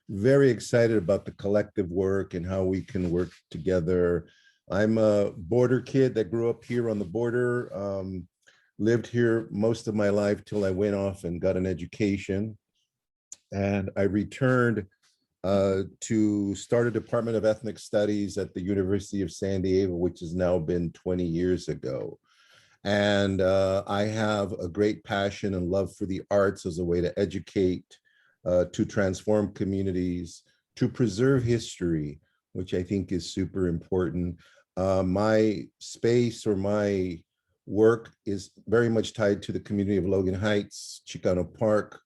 Very excited about the collective work and how we can work together. I'm a border kid that grew up here on the border, lived here most of my life till I went off and got an education. And I returned to start a Department of Ethnic Studies at the University of San Diego, which has now been 20 years ago. And I have a great passion and love for the arts as a way to educate, to transform communities, to preserve history, which I think is super important. My space or my work is very much tied to the community of Logan Heights, Chicano Park.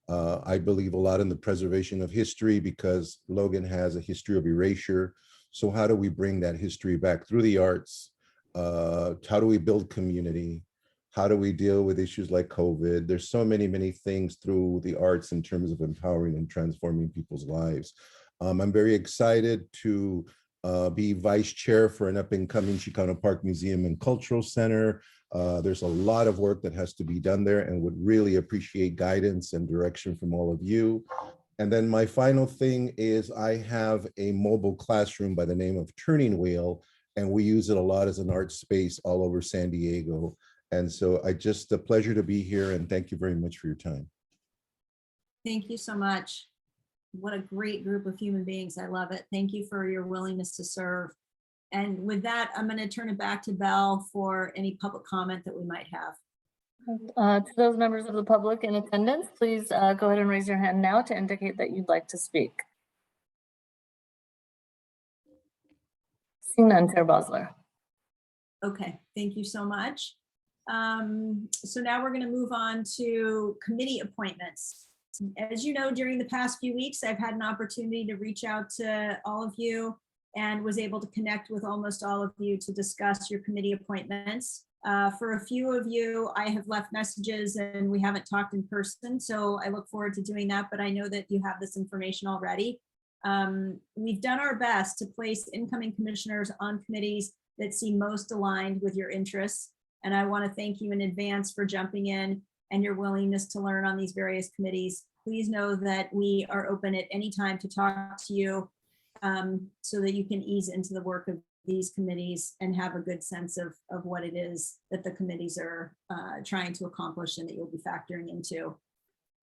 I believe a lot in the preservation of history because Logan has a history of erasure. So how do we bring that history back through the arts? How do we build community? How do we deal with issues like COVID? There's so many things through the arts in terms of empowering and transforming people's lives. I'm very excited to be vice chair for an up and coming Chicano Park Museum and Cultural Center. There's a lot of work that has to be done there and would really appreciate guidance and direction from all of you. And then my final thing is I have a mobile classroom by the name of Turning Wheel, and we use it a lot as an art space all over San Diego. And so a pleasure to be here, and thank you very much for your time. Thank you so much. What a great group of human beings. I love it. Thank you for your willingness to serve. And with that, I'm going to turn it back to Belle for any public comment that we might have. To those members of the public in attendance, please go ahead and raise your hand now to indicate that you'd like to speak. Seeing none, Chair Bosler. Okay, thank you so much. So now we're going to move on to committee appointments. As you know, during the past few weeks, I've had an opportunity to reach out to all of you and was able to connect with almost all of you to discuss your committee appointments. For a few of you, I have left messages and we haven't talked in person, so I look forward to doing that, but I know that you have this information already. We've done our best to place incoming commissioners on committees that seem most aligned with your interests. And I want to thank you in advance for jumping in and your willingness to learn on these various committees. Please know that we are open at any time to talk to you so that you can ease into the work of these committees and have a good sense of what it is that the committees are trying to accomplish and that you'll be factoring into.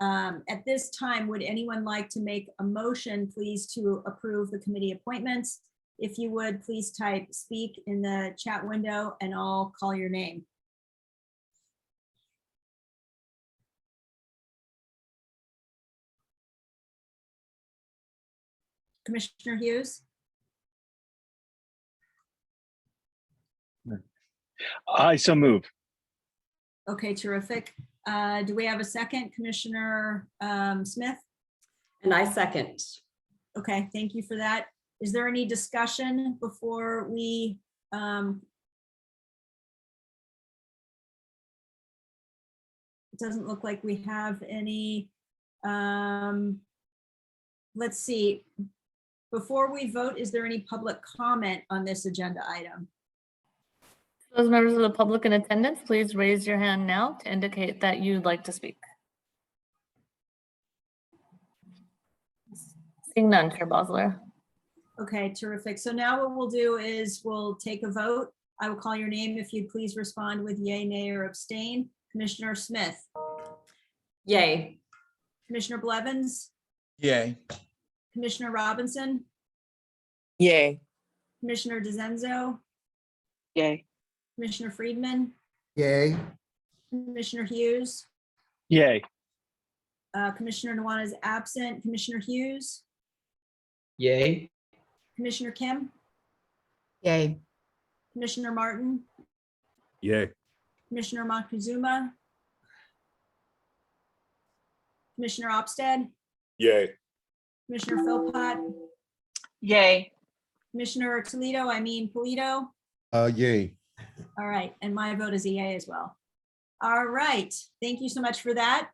At this time, would anyone like to make a motion, please, to approve the committee appointments? If you would, please type speak in the chat window and I'll call your name. Commissioner Hughes? I so move. Okay, terrific. Do we have a second, Commissioner Smith? And I second. Okay, thank you for that. Is there any discussion before we it doesn't look like we have any. Let's see. Before we vote, is there any public comment on this agenda item? Those members of the public in attendance, please raise your hand now to indicate that you'd like to speak. Seeing none, Chair Bosler. Okay, terrific. So now what we'll do is we'll take a vote. I will call your name if you'd please respond with yay, nay, or abstain. Commissioner Smith. Yay. Commissioner Blevins. Yay. Commissioner Robinson. Yay. Commissioner DeZenzo. Yay. Commissioner Friedman. Yay. Commissioner Hughes. Yay. Commissioner Nwana is absent. Commissioner Hughes. Yay. Commissioner Kim. Yay. Commissioner Martin. Yay. Commissioner Montezuma. Commissioner Opstead. Yay. Commissioner Philpott. Yay. Commissioner Polito. Yay. All right, and my vote is a yay as well. All right, thank you so much for that.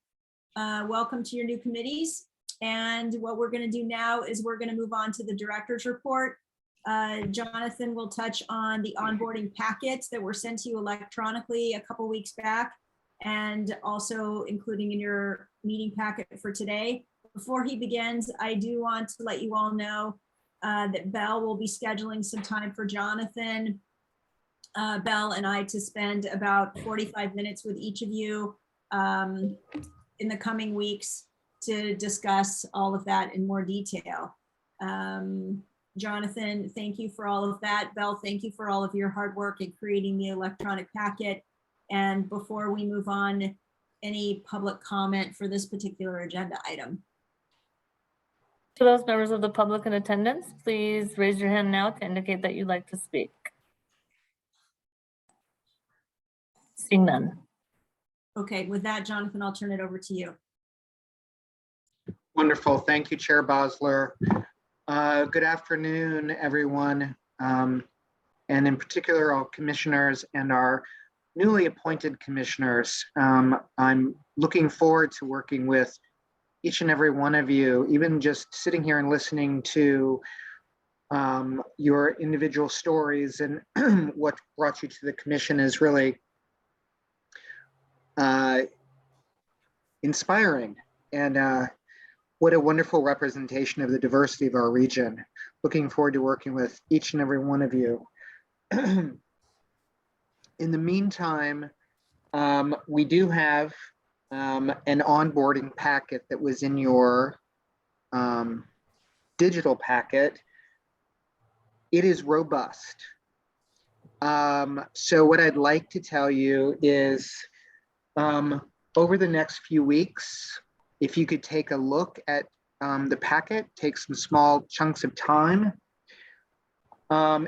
Welcome to your new committees. And what we're going to do now is we're going to move on to the director's report. Jonathan will touch on the onboarding packets that were sent to you electronically a couple weeks back, and also including in your meeting packet for today. Before he begins, I do want to let you all know that Belle will be scheduling some time for Jonathan, Belle and I to spend about 45 minutes with each of you in the coming weeks to discuss all of that in more detail. Jonathan, thank you for all of that. Belle, thank you for all of your hard work in creating the electronic packet. And before we move on, any public comment for this particular agenda item? To those members of the public in attendance, please raise your hand now to indicate that you'd like to speak. Seeing none. Okay, with that, Jonathan, I'll turn it over to you. Wonderful. Thank you, Chair Bosler. Good afternoon, everyone. And in particular, all commissioners and our newly appointed commissioners. I'm looking forward to working with each and every one of you, even just sitting here and listening to your individual stories and what brought you to the commission is really inspiring. And what a wonderful representation of the diversity of our region. Looking forward to working with each and every one of you. In the meantime, we do have an onboarding packet that was in your digital packet. It is robust. So what I'd like to tell you is over the next few weeks, if you could take a look at the packet, take some small chunks of time.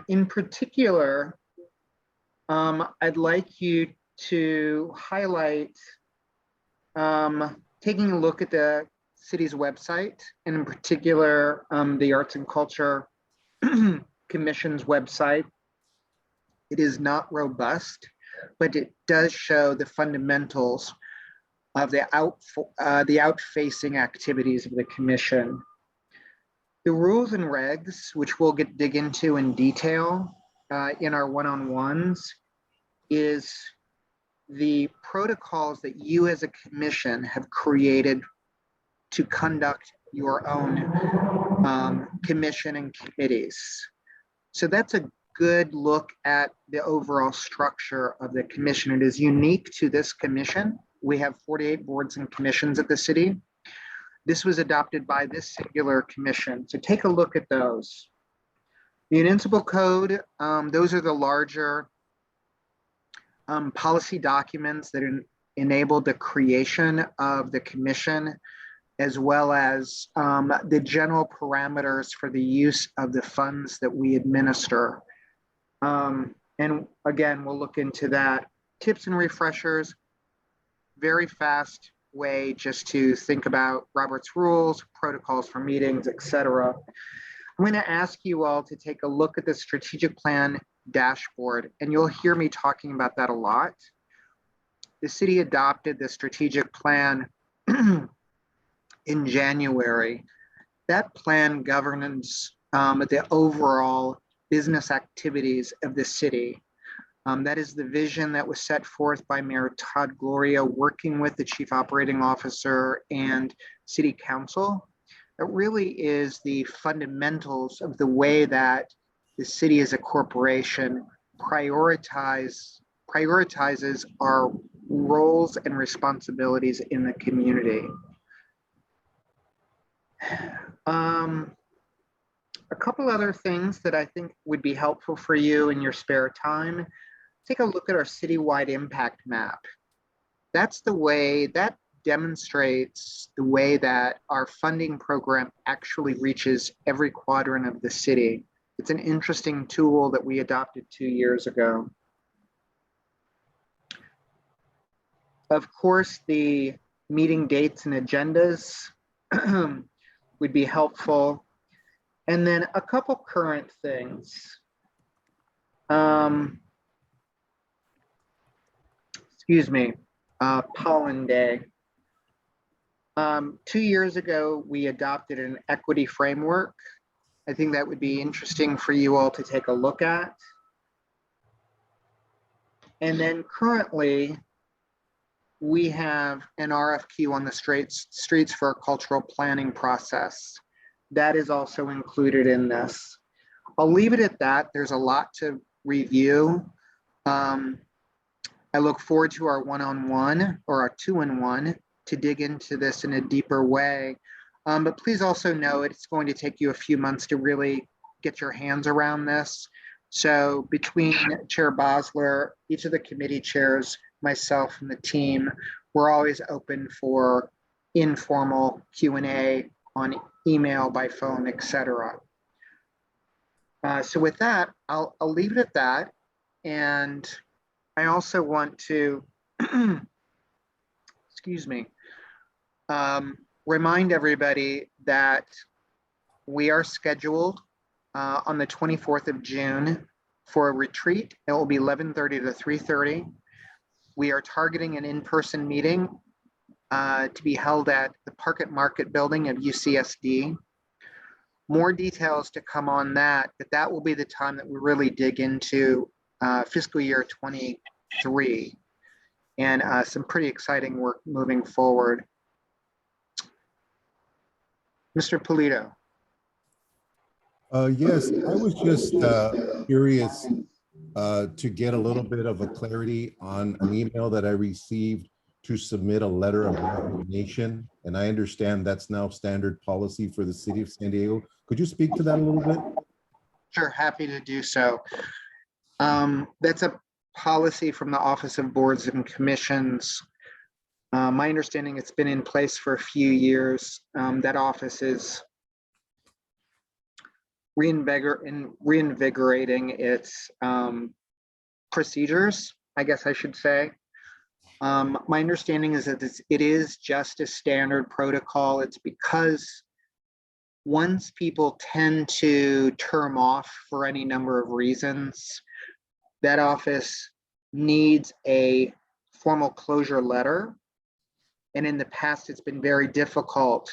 In particular, I'd like you to highlight taking a look at the city's website, and in particular, the Arts and Culture Commission's website. It is not robust, but it does show the fundamentals of the out-facing activities of the commission. The rules and regs, which we'll dig into in detail in our one-on-ones, is the protocols that you as a commission have created to conduct your own commission and committees. So that's a good look at the overall structure of the commission. It is unique to this commission. We have 48 boards and commissions at the city. This was adopted by this singular commission. So take a look at those. Municipal code, those are the larger policy documents that enable the creation of the commission, as well as the general parameters for the use of the funds that we administer. And again, we'll look into that. Tips and refreshers, very fast way just to think about Robert's rules, protocols for meetings, etc. I'm going to ask you all to take a look at the strategic plan dashboard, and you'll hear me talking about that a lot. The city adopted the strategic plan in January. That plan governs the overall business activities of the city. That is the vision that was set forth by Mayor Todd Gloria, working with the Chief Operating Officer and City Council. It really is the fundamentals of the way that the city as a corporation prioritizes our roles and responsibilities in the community. A couple other things that I think would be helpful for you in your spare time. Take a look at our citywide impact map. That's the way that demonstrates the way that our funding program actually reaches every quadrant of the city. It's an interesting tool that we adopted 2 years ago. Of course, the meeting dates and agendas would be helpful. And then a couple current things. Excuse me, Pollen Day. 2 years ago, we adopted an equity framework. I think that would be interesting for you all to take a look at. And then currently, we have an RFQ on the streets for a cultural planning process. That is also included in this. I'll leave it at that. There's a lot to review. I look forward to our one-on-one or our two-in-one to dig into this in a deeper way. But please also know it's going to take you a few months to really get your hands around this. So between Chair Bosler, each of the committee chairs, myself and the team, we're always open for informal Q&A on email, by phone, etc. So with that, I'll leave it at that. And I also want to, excuse me, remind everybody that we are scheduled on the 24th of June for a retreat. It will be 11:30 to 3:30. We are targeting an in-person meeting to be held at the Park Market building of UCSD. More details to come on that, but that will be the time that we really dig into fiscal year 23 and some pretty exciting work moving forward. Mr. Polito. Yes, I was just curious to get a little bit of a clarity on an email that I received to submit a letter of resignation. And I understand that's now standard policy for the city of San Diego. Could you speak to that a little bit? Sure, happy to do so. That's a policy from the Office of Boards and Commissions. My understanding, it's been in place for a few years. That office is reinvigorating its procedures, I guess I should say. My understanding is that it is just a standard protocol. It's because once people tend to term off for any number of reasons, that office needs a formal closure letter. And in the past, it's been very difficult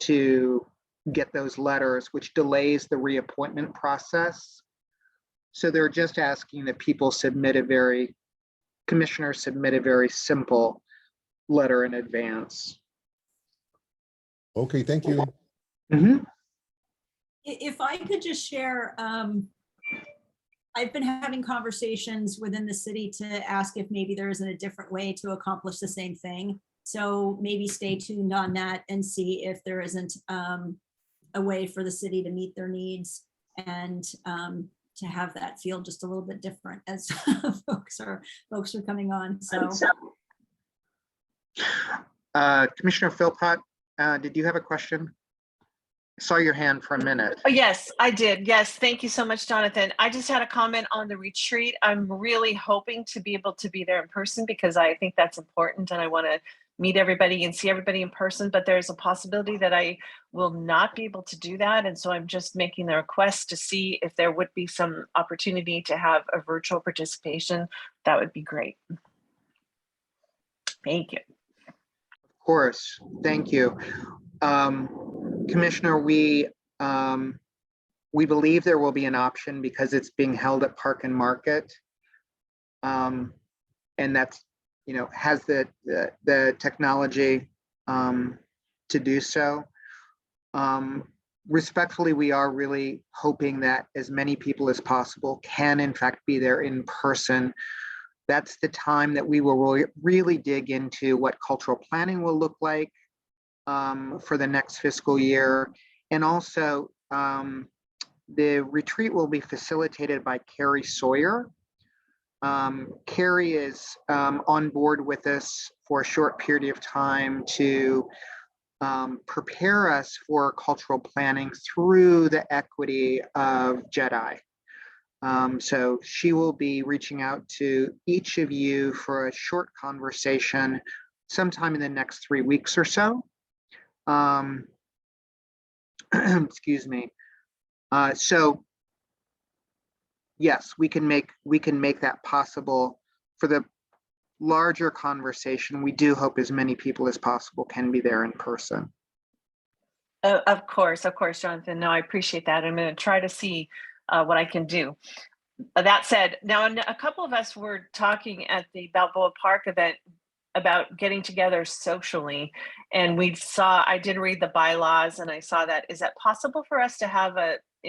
to get those letters, which delays the reappointment process. So they're just asking that people commissioners submit a very simple letter in advance. Okay, thank you. If I could just share, I've been having conversations within the city to ask if maybe there isn't a different way to accomplish the same thing. So maybe stay tuned on that and see if there isn't a way for the city to meet their needs and to have that feel just a little bit different as folks are coming on. So, Commissioner Philpott, did you have a question? I saw your hand for a minute. Oh, yes, I did. Yes, thank you so much, Jonathan. I just had a comment on the retreat. I'm really hoping to be able to be there in person because I think that's important and I want to meet everybody and see everybody in person, but there's a possibility that I will not be able to do that. And so I'm just making the request to see if there would be some opportunity to have a virtual participation. That would be great. Thank you. Of course, thank you. Commissioner, we believe there will be an option because it's being held at Park and Market. And that's, has the technology to do so. Respectfully, we are really hoping that as many people as possible can in fact be there in person. That's the time that we will really dig into what cultural planning will look like for the next fiscal year. And also the retreat will be facilitated by Carrie Sawyer. Carrie is on board with us for a short period of time to prepare us for cultural planning through the equity of JEDI. So she will be reaching out to each of you for a short conversation sometime in the next 3 weeks or so. Excuse me. So yes, we can make that possible. For the larger conversation, we do hope as many people as possible can be there in person. Of course, Jonathan. No, I appreciate that. I'm going to try to see what I can do. That said, now a couple of us were talking at the Balboa Park event about getting together socially, and I did read the bylaws and I saw that. Is that possible for us to have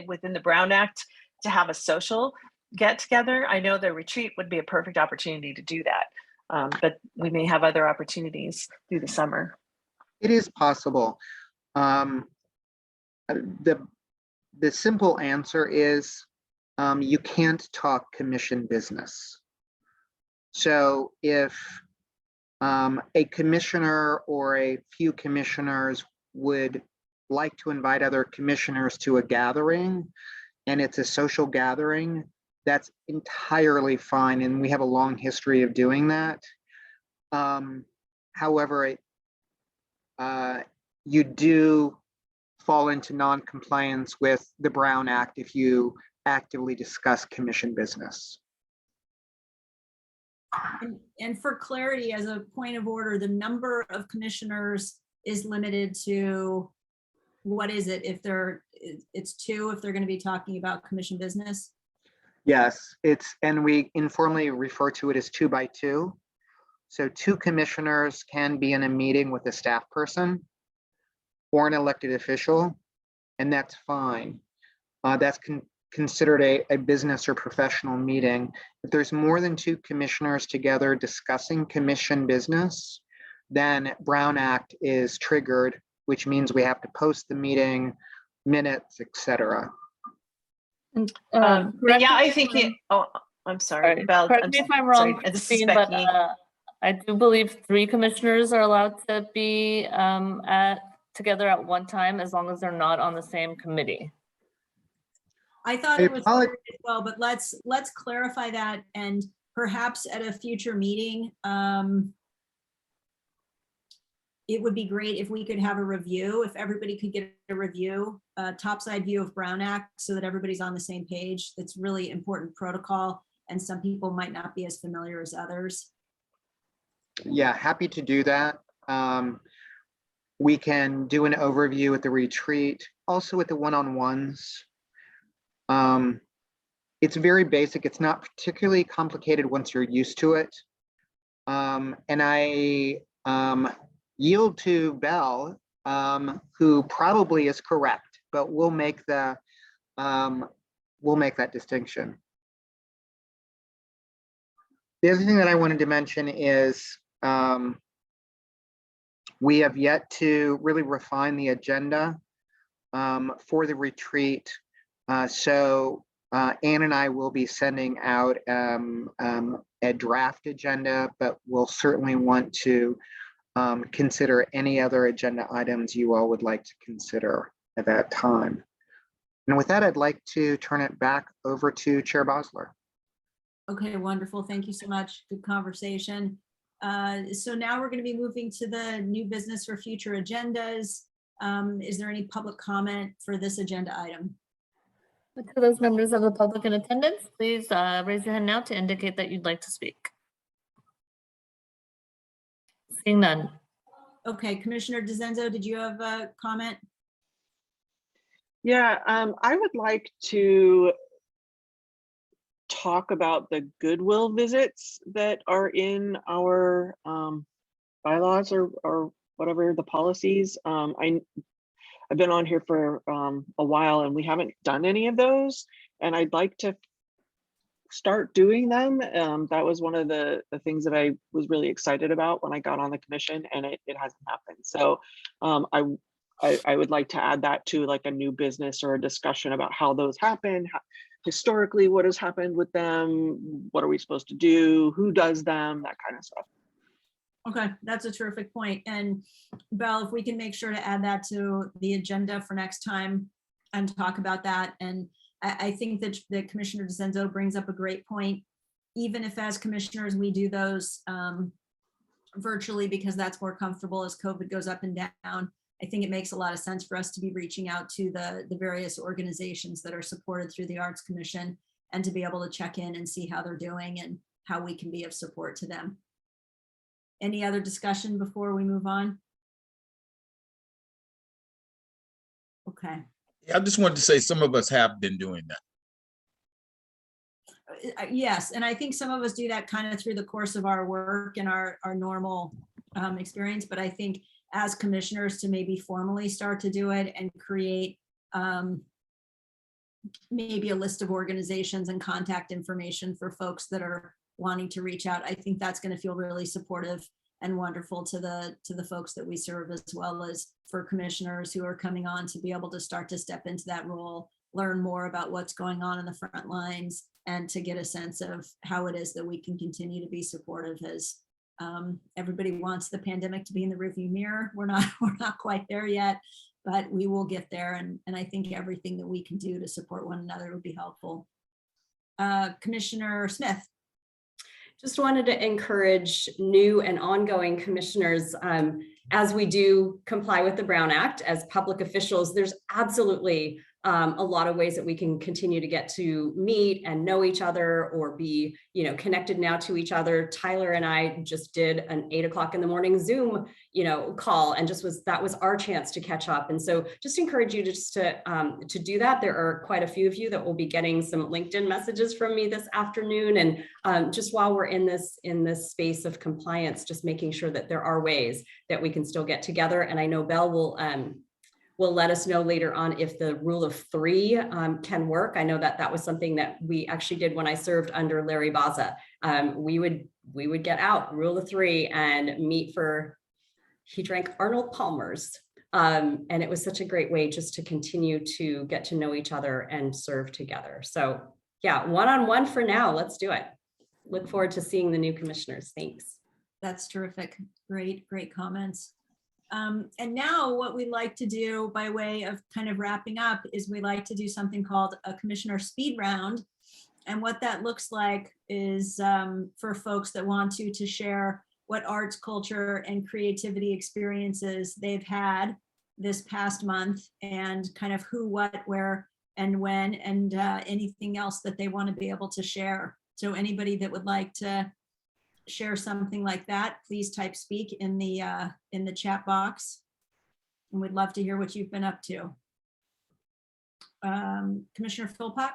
within the Brown Act to have a social get together? I know the retreat would be a perfect opportunity to do that, but we may have other opportunities through the summer. It is possible. The simple answer is you can't talk commission business. So if a commissioner or a few commissioners would like to invite other commissioners to a gathering and it's a social gathering, that's entirely fine. And we have a long history of doing that. However, you do fall into non-compliance with the Brown Act if you actively discuss commission business. And for clarity, as a point of order, the number of commissioners is limited to, what is it? It's 2 if they're going to be talking about commission business? Yes, and we informally refer to it as 2 by 2. So 2 commissioners can be in a meeting with a staff person or an elected official, and that's fine. That's considered a business or professional meeting. If there's more than 2 commissioners together discussing commission business, then Brown Act is triggered, which means we have to post the meeting minutes, etc. Yeah, I think I'm sorry. Correct me if I'm wrong, Christine, but I do believe 3 commissioners are allowed to be together at one time as long as they're not on the same committee. I thought it was as well, but let's clarify that, and perhaps at a future meeting, it would be great if we could have a review, if everybody could get a review, a topside view of Brown Act so that everybody's on the same page. That's really important protocol, and some people might not be as familiar as others. Yeah, happy to do that. We can do an overview at the retreat, also with the one-on-ones. It's very basic. It's not particularly complicated once you're used to it. And I yield to Belle, who probably is correct, but we'll make that distinction. The other thing that I wanted to mention is we have yet to really refine the agenda for the retreat. So Ann and I will be sending out a draft agenda, but we'll certainly want to consider any other agenda items you all would like to consider at that time. And with that, I'd like to turn it back over to Chair Bosler. Okay, wonderful. Thank you so much. Good conversation. So now we're going to be moving to the new business for future agendas. Is there any public comment for this agenda item? To those members of the public in attendance, please raise your hand now to indicate that you'd like to speak. Seeing none. Okay, Commissioner DeZenzo, did you have a comment? Yeah, I would like to talk about the Goodwill visits that are in our bylaws or whatever the policies. I've been on here for a while and we haven't done any of those, and I'd like to start doing them. That was one of the things that I was really excited about when I got on the commission, and it hasn't happened. So I would like to add that to like a new business or a discussion about how those happen, historically, what has happened with them, what are we supposed to do, who does them, that kind of stuff. Okay, that's a terrific point. And Belle, if we can make sure to add that to the agenda for next time and talk about that. And I think that Commissioner DeZenzo brings up a great point. Even if as commissioners we do those virtually because that's more comfortable as COVID goes up and down, I think it makes a lot of sense for us to be reaching out to the various organizations that are supported through the Arts Commission and to be able to check in and see how they're doing and how we can be of support to them. Any other discussion before we move on? Okay. Yeah, I just wanted to say some of us have been doing that. Yes, and I think some of us do that kind of through the course of our work and our normal experience, but I think as commissioners to maybe formally start to do it and create maybe a list of organizations and contact information for folks that are wanting to reach out. I think that's going to feel really supportive and wonderful to the folks that we serve, as well as for commissioners who are coming on to be able to start to step into that role, learn more about what's going on in the front lines, and to get a sense of how it is that we can continue to be supportive as everybody wants the pandemic to be in the rearview mirror. We're not quite there yet, but we will get there. And I think everything that we can do to support one another would be helpful. Commissioner Smith. Just wanted to encourage new and ongoing commissioners, as we do comply with the Brown Act as public officials, there's absolutely a lot of ways that we can continue to get to meet and know each other or be, connected now to each other. Tyler and I just did an 8 o'clock in the morning Zoom, call, and that was our chance to catch up. And so just encourage you to do that. There are quite a few of you that will be getting some LinkedIn messages from me this afternoon. And just while we're in this space of compliance, just making sure that there are ways that we can still get together. And I know Belle will let us know later on if the rule of 3 can work. I know that was something that we actually did when I served under Larry Baza. We would get out, rule of 3, and meet he drank Arnold Palmer's. And it was such a great way just to continue to get to know each other and serve together. So yeah, one-on-one for now, let's do it. Look forward to seeing the new commissioners. Thanks. That's terrific. Great comments. And now what we like to do by way of kind of wrapping up is we like to do something called a commissioner speed round. And what that looks like is for folks that want to share what arts, culture, and creativity experiences they've had this past month, and kind of who, what, where, and when, and anything else that they want to be able to share. So anybody that would like to share something like that, please type speak in the chat box. And we'd love to hear what you've been up to. Commissioner Philpott.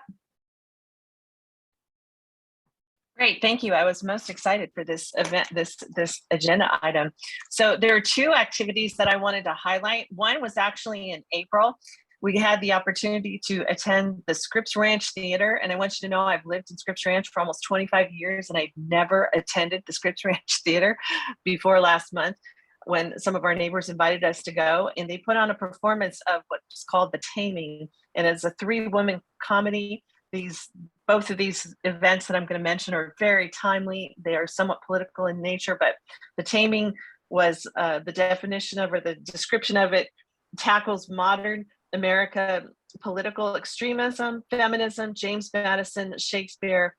Great, thank you. I was most excited for this event, this agenda item. So there are two activities that I wanted to highlight. One was actually in April. We had the opportunity to attend the Scripps Ranch Theater. And I want you to know I've lived in Scripps Ranch for almost 25 years and I've never attended the Scripps Ranch Theater before last month, when some of our neighbors invited us to go, and they put on a performance of what's called The Taming. And it's a 3-woman comedy. Both of these events that I'm going to mention are very timely. They are somewhat political in nature, but The Taming was the definition of, or the description of it, tackles modern America political extremism, feminism, James Madison, Shakespeare,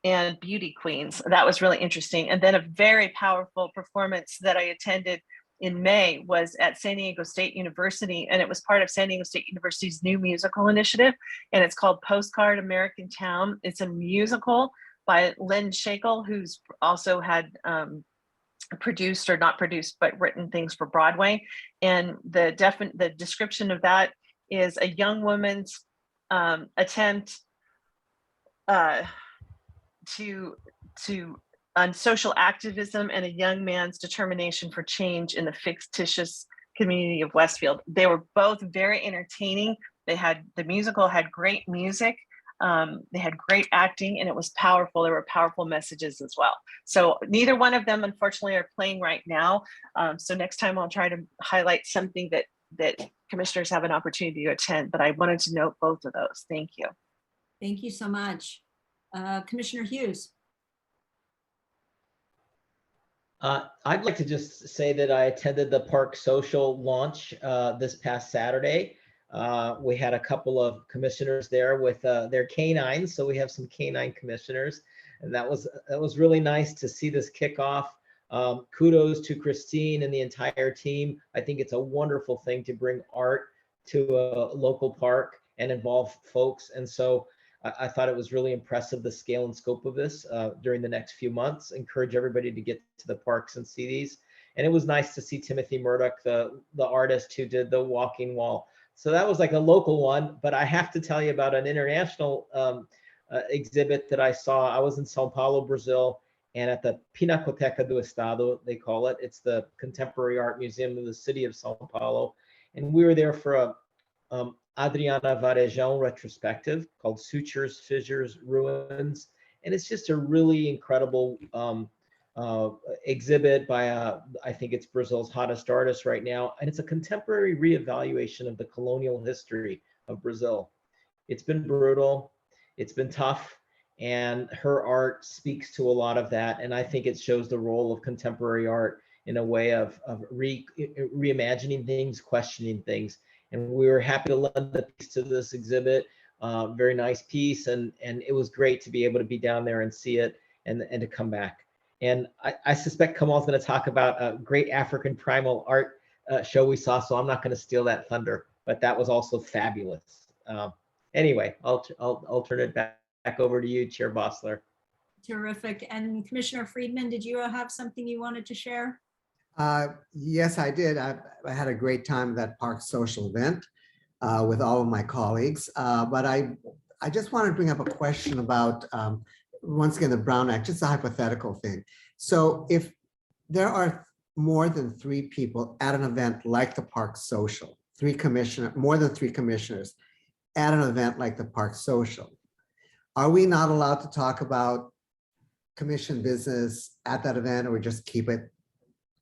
and beauty queens. That was really interesting. And then a very powerful performance that I attended in May was at San Diego State University, and it was part of San Diego State University's new musical initiative, and it's called Postcard American Town. It's a musical by Len Shackle, who's also had produced, or not produced, but written things for Broadway. And the description of that is a young woman's attempt on social activism and a young man's determination for change in the fictitious community of Westfield. They were both very entertaining. The musical had great music. They had great acting, and it was powerful. There were powerful messages as well. So neither one of them, unfortunately, are playing right now. So next time I'll try to highlight something that commissioners have an opportunity to attend, but I wanted to note both of those. Thank you. Thank you so much. Commissioner Hughes. I'd like to just say that I attended the Park Social launch this past Saturday. We had a couple of commissioners there with their canines, so we have some canine commissioners, and that was really nice to see this kickoff. Kudos to Christine and the entire team. I think it's a wonderful thing to bring art to a local park and involve folks, and so I thought it was really impressive, the scale and scope of this during the next few months. Encourage everybody to get to the parks and see these. And it was nice to see Timothy Murdoch, the artist who did the walking wall. So that was like a local one, but I have to tell you about an international exhibit that I saw. I was in Sao Paulo, Brazil, and at the Pinacoteca do Estado, they call it. It's the Contemporary Art Museum of the city of Sao Paulo. And we were there for a Adriana Vargas retrospective called Sutures, Fissures, Ruins. And it's just a really incredible exhibit by, I think it's Brazil's hottest artist right now. And it's a contemporary reevaluation of the colonial history of Brazil. It's been brutal, it's been tough, and her art speaks to a lot of that. And I think it shows the role of contemporary art in a way of reimagining things, questioning things. And we were happy to lend a piece to this exhibit. Very nice piece, and it was great to be able to be down there and see it and to come back. And I suspect Kamal's going to talk about a great African primal art show we saw, so I'm not going to steal that thunder, but that was also fabulous. Anyway, I'll turn it back over to you, Chair Bossler. Terrific. And Commissioner Friedman, did you have something you wanted to share? Yes, I did. I had a great time at that Park Social event with all of my colleagues. But I just want to bring up a question about, once again, the Brown Act, just a hypothetical thing. So if there are more than 3 people at an event like the Park Social, more than 3 commissioners at an event like the Park Social, are we not allowed to talk about commission business at that event, or we just keep it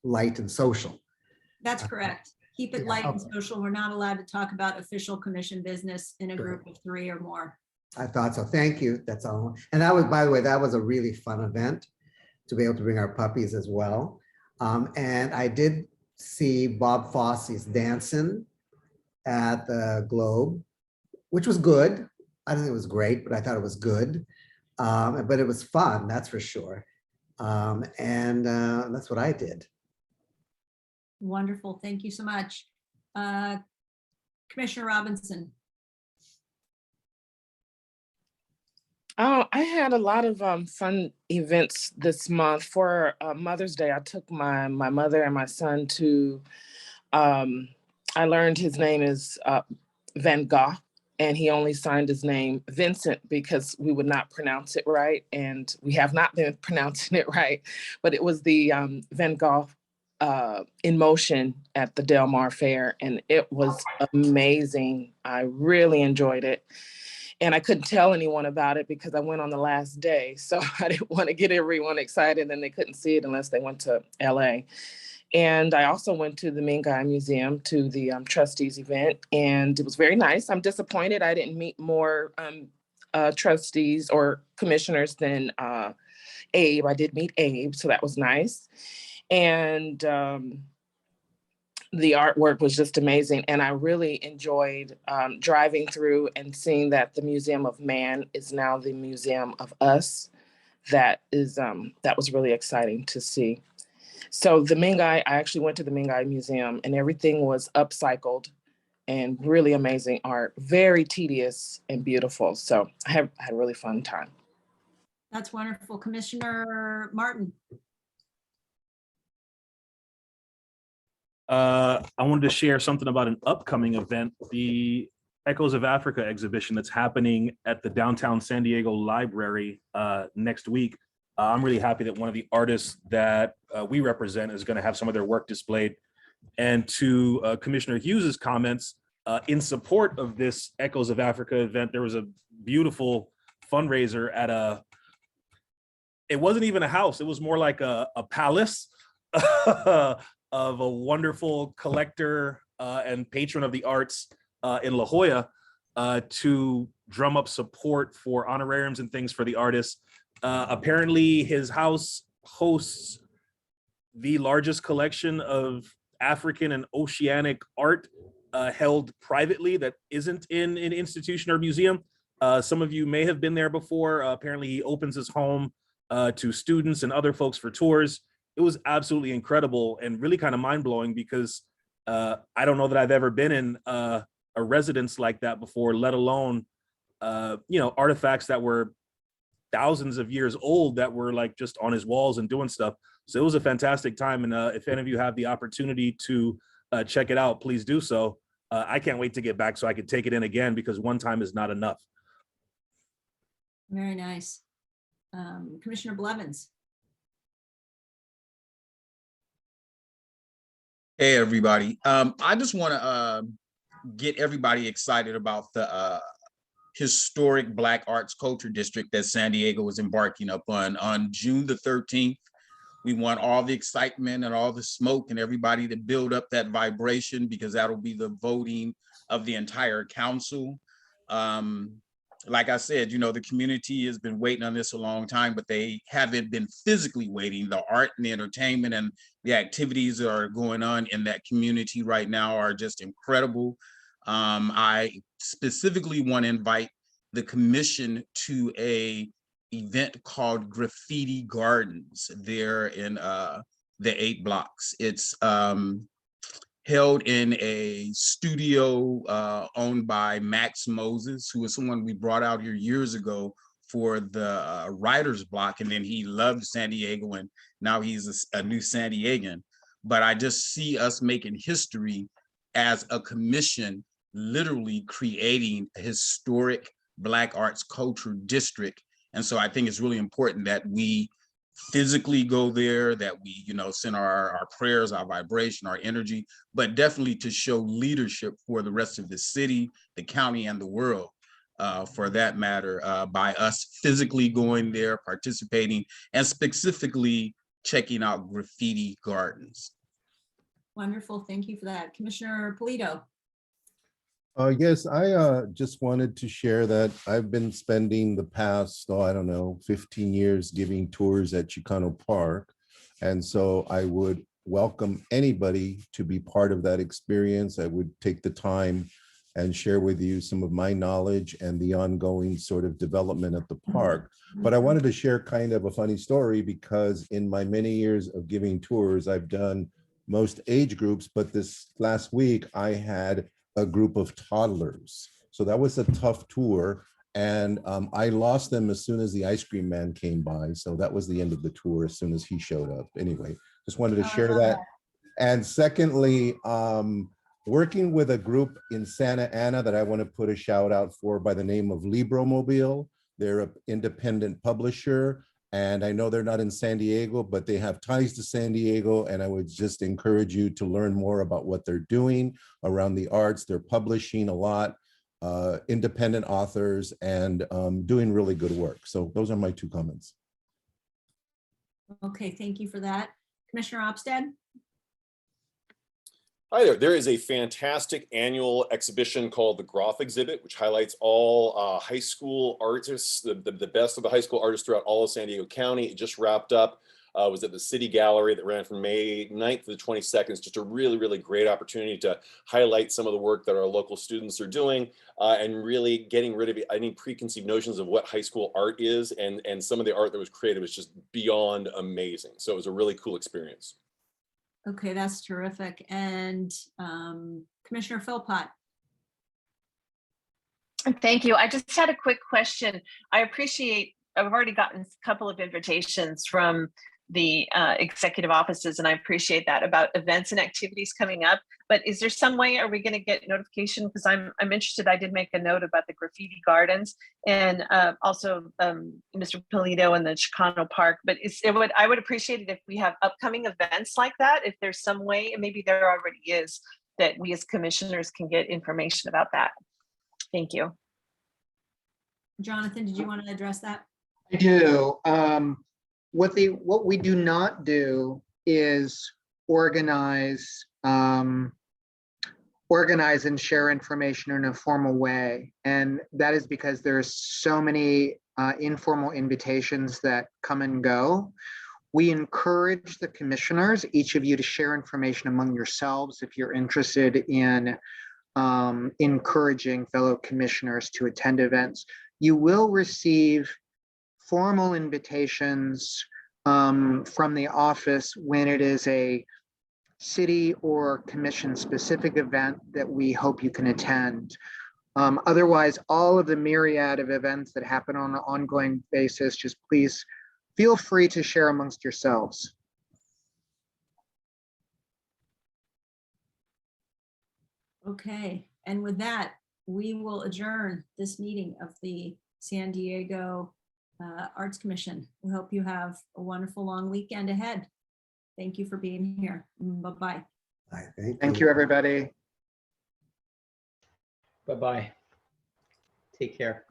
light and social? That's correct. Keep it light and social. We're not allowed to talk about official commission business in a group of 3 or more. I thought so. Thank you. That's all. And that was, by the way, that was a really fun event to be able to bring our puppies as well. And I did see Bob Fosse's dancing at the Globe, which was good. I don't think it was great, but I thought it was good. But it was fun, that's for sure. And that's what I did. Wonderful. Thank you so much. Commissioner Robinson. Oh, I had a lot of fun events this month. For Mother's Day, I took my mother and my son to, I learned his name is Van Gogh, and he only signed his name Vincent because we would not pronounce it right. And we have not been pronouncing it right, but it was the Van Gogh in motion at the Del Mar Fair. And it was amazing. I really enjoyed it. And I couldn't tell anyone about it because I went on the last day. So I didn't want to get everyone excited and they couldn't see it unless they went to LA. And I also went to the Mingai Museum to the trustees event, and it was very nice. I'm disappointed I didn't meet more trustees or commissioners than Abe. I did meet Abe, so that was nice. And the artwork was just amazing. And I really enjoyed driving through and seeing that the Museum of Man is now the Museum of Us. That was really exciting to see. So the Mingai, I actually went to the Mingai Museum and everything was upcycled and really amazing art, very tedious and beautiful. So I had a really fun time. That's wonderful. Commissioner Martin. I wanted to share something about an upcoming event, the Echoes of Africa exhibition that's happening at the downtown San Diego Library next week. I'm really happy that one of the artists that we represent is going to have some of their work displayed. And to Commissioner Hughes's comments, in support of this Echoes of Africa event, there was a beautiful fundraiser at it wasn't even a house, it was more like a palace of a wonderful collector and patron of the arts in La Jolla to drum up support for honorariums and things for the artists. Apparently his house hosts the largest collection of African and oceanic art held privately that isn't in an institution or museum. Some of you may have been there before. Apparently he opens his home to students and other folks for tours. It was absolutely incredible and really kind of mind-blowing because I don't know that I've ever been in a residence like that before, let alone artifacts that were thousands of years old that were like just on his walls and doing stuff. So it was a fantastic time. And if any of you have the opportunity to check it out, please do so. I can't wait to get back so I could take it in again because one time is not enough. Very nice. Commissioner Blevins. Hey, everybody. I just want to get everybody excited about the historic Black Arts Culture District that San Diego is embarking upon. On June the 13th, we want all the excitement and all the smoke and everybody to build up that vibration because that'll be the voting of the entire council. Like I said, the community has been waiting on this a long time, but they haven't been physically waiting. The art and the entertainment and the activities that are going on in that community right now are just incredible. I specifically want to invite the commission to a event called Graffiti Gardens there in the 8 blocks. It's held in a studio owned by Max Moses, who is someone we brought out here years ago for the writer's block. And then he loved San Diego and now he's a new San Diegan. But I just see us making history as a commission, literally creating a historic Black Arts Culture District. And so I think it's really important that we physically go there, that we, send our prayers, our vibration, our energy, but definitely to show leadership for the rest of the city, the county, and the world, for that matter, by us physically going there, participating, and specifically checking out Graffiti Gardens. Wonderful. Thank you for that. Commissioner Polito. Yes, I just wanted to share that I've been spending the past, 15 years giving tours at Chicano Park. And so I would welcome anybody to be part of that experience. I would take the time and share with you some of my knowledge and the ongoing sort of development at the park. But I wanted to share kind of a funny story because in my many years of giving tours, I've done most age groups, but this last week I had a group of toddlers. So that was a tough tour. And I lost them as soon as the ice cream man came by. So that was the end of the tour as soon as he showed up. Anyway, just wanted to share that. And secondly, working with a group in Santa Ana that I want to put a shout out for by the name of Libromobile. They're an independent publisher. And I know they're not in San Diego, but they have ties to San Diego. And I would just encourage you to learn more about what they're doing around the arts. They're publishing a lot, independent authors, and doing really good work. So those are my 2 comments. Okay, thank you for that. Commissioner Opstad? Hi there. There is a fantastic annual exhibition called the Groff Exhibit, which highlights all high school artists, the best of the high school artists throughout all of San Diego County. It just wrapped up. Was at the City Gallery that ran from May 9th to the 22nd. It's just a really, really great opportunity to highlight some of the work that our local students are doing and really getting rid of any preconceived notions of what high school art is. And some of the art that was created was just beyond amazing. So it was a really cool experience. Okay, that's terrific. And Commissioner Philpott. Thank you. I just had a quick question. I've already gotten a couple of invitations from the executive offices, and I appreciate that, about events and activities coming up. But is there some way, are we going to get notification? Because I'm interested. I did make a note about the graffiti gardens and also Mr. Polito and the Chicano Park. But I would appreciate it if we have upcoming events like that. If there's some way, and maybe there already is, that we as commissioners can get information about that. Thank you. Jonathan, did you want to address that? I do. What we do not do is organize and share information in a formal way. And that is because there's so many informal invitations that come and go. We encourage the commissioners, each of you, to share information among yourselves if you're interested in encouraging fellow commissioners to attend events. You will receive formal invitations from the office when it is a city or commission specific event that we hope you can attend. Otherwise, all of the myriad of events that happen on an ongoing basis, just please feel free to share amongst yourselves. Okay, and with that, we will adjourn this meeting of the San Diego Arts Commission. We hope you have a wonderful long weekend ahead. Thank you for being here. Bye-bye. Thank you, everybody. Bye-bye. Take care.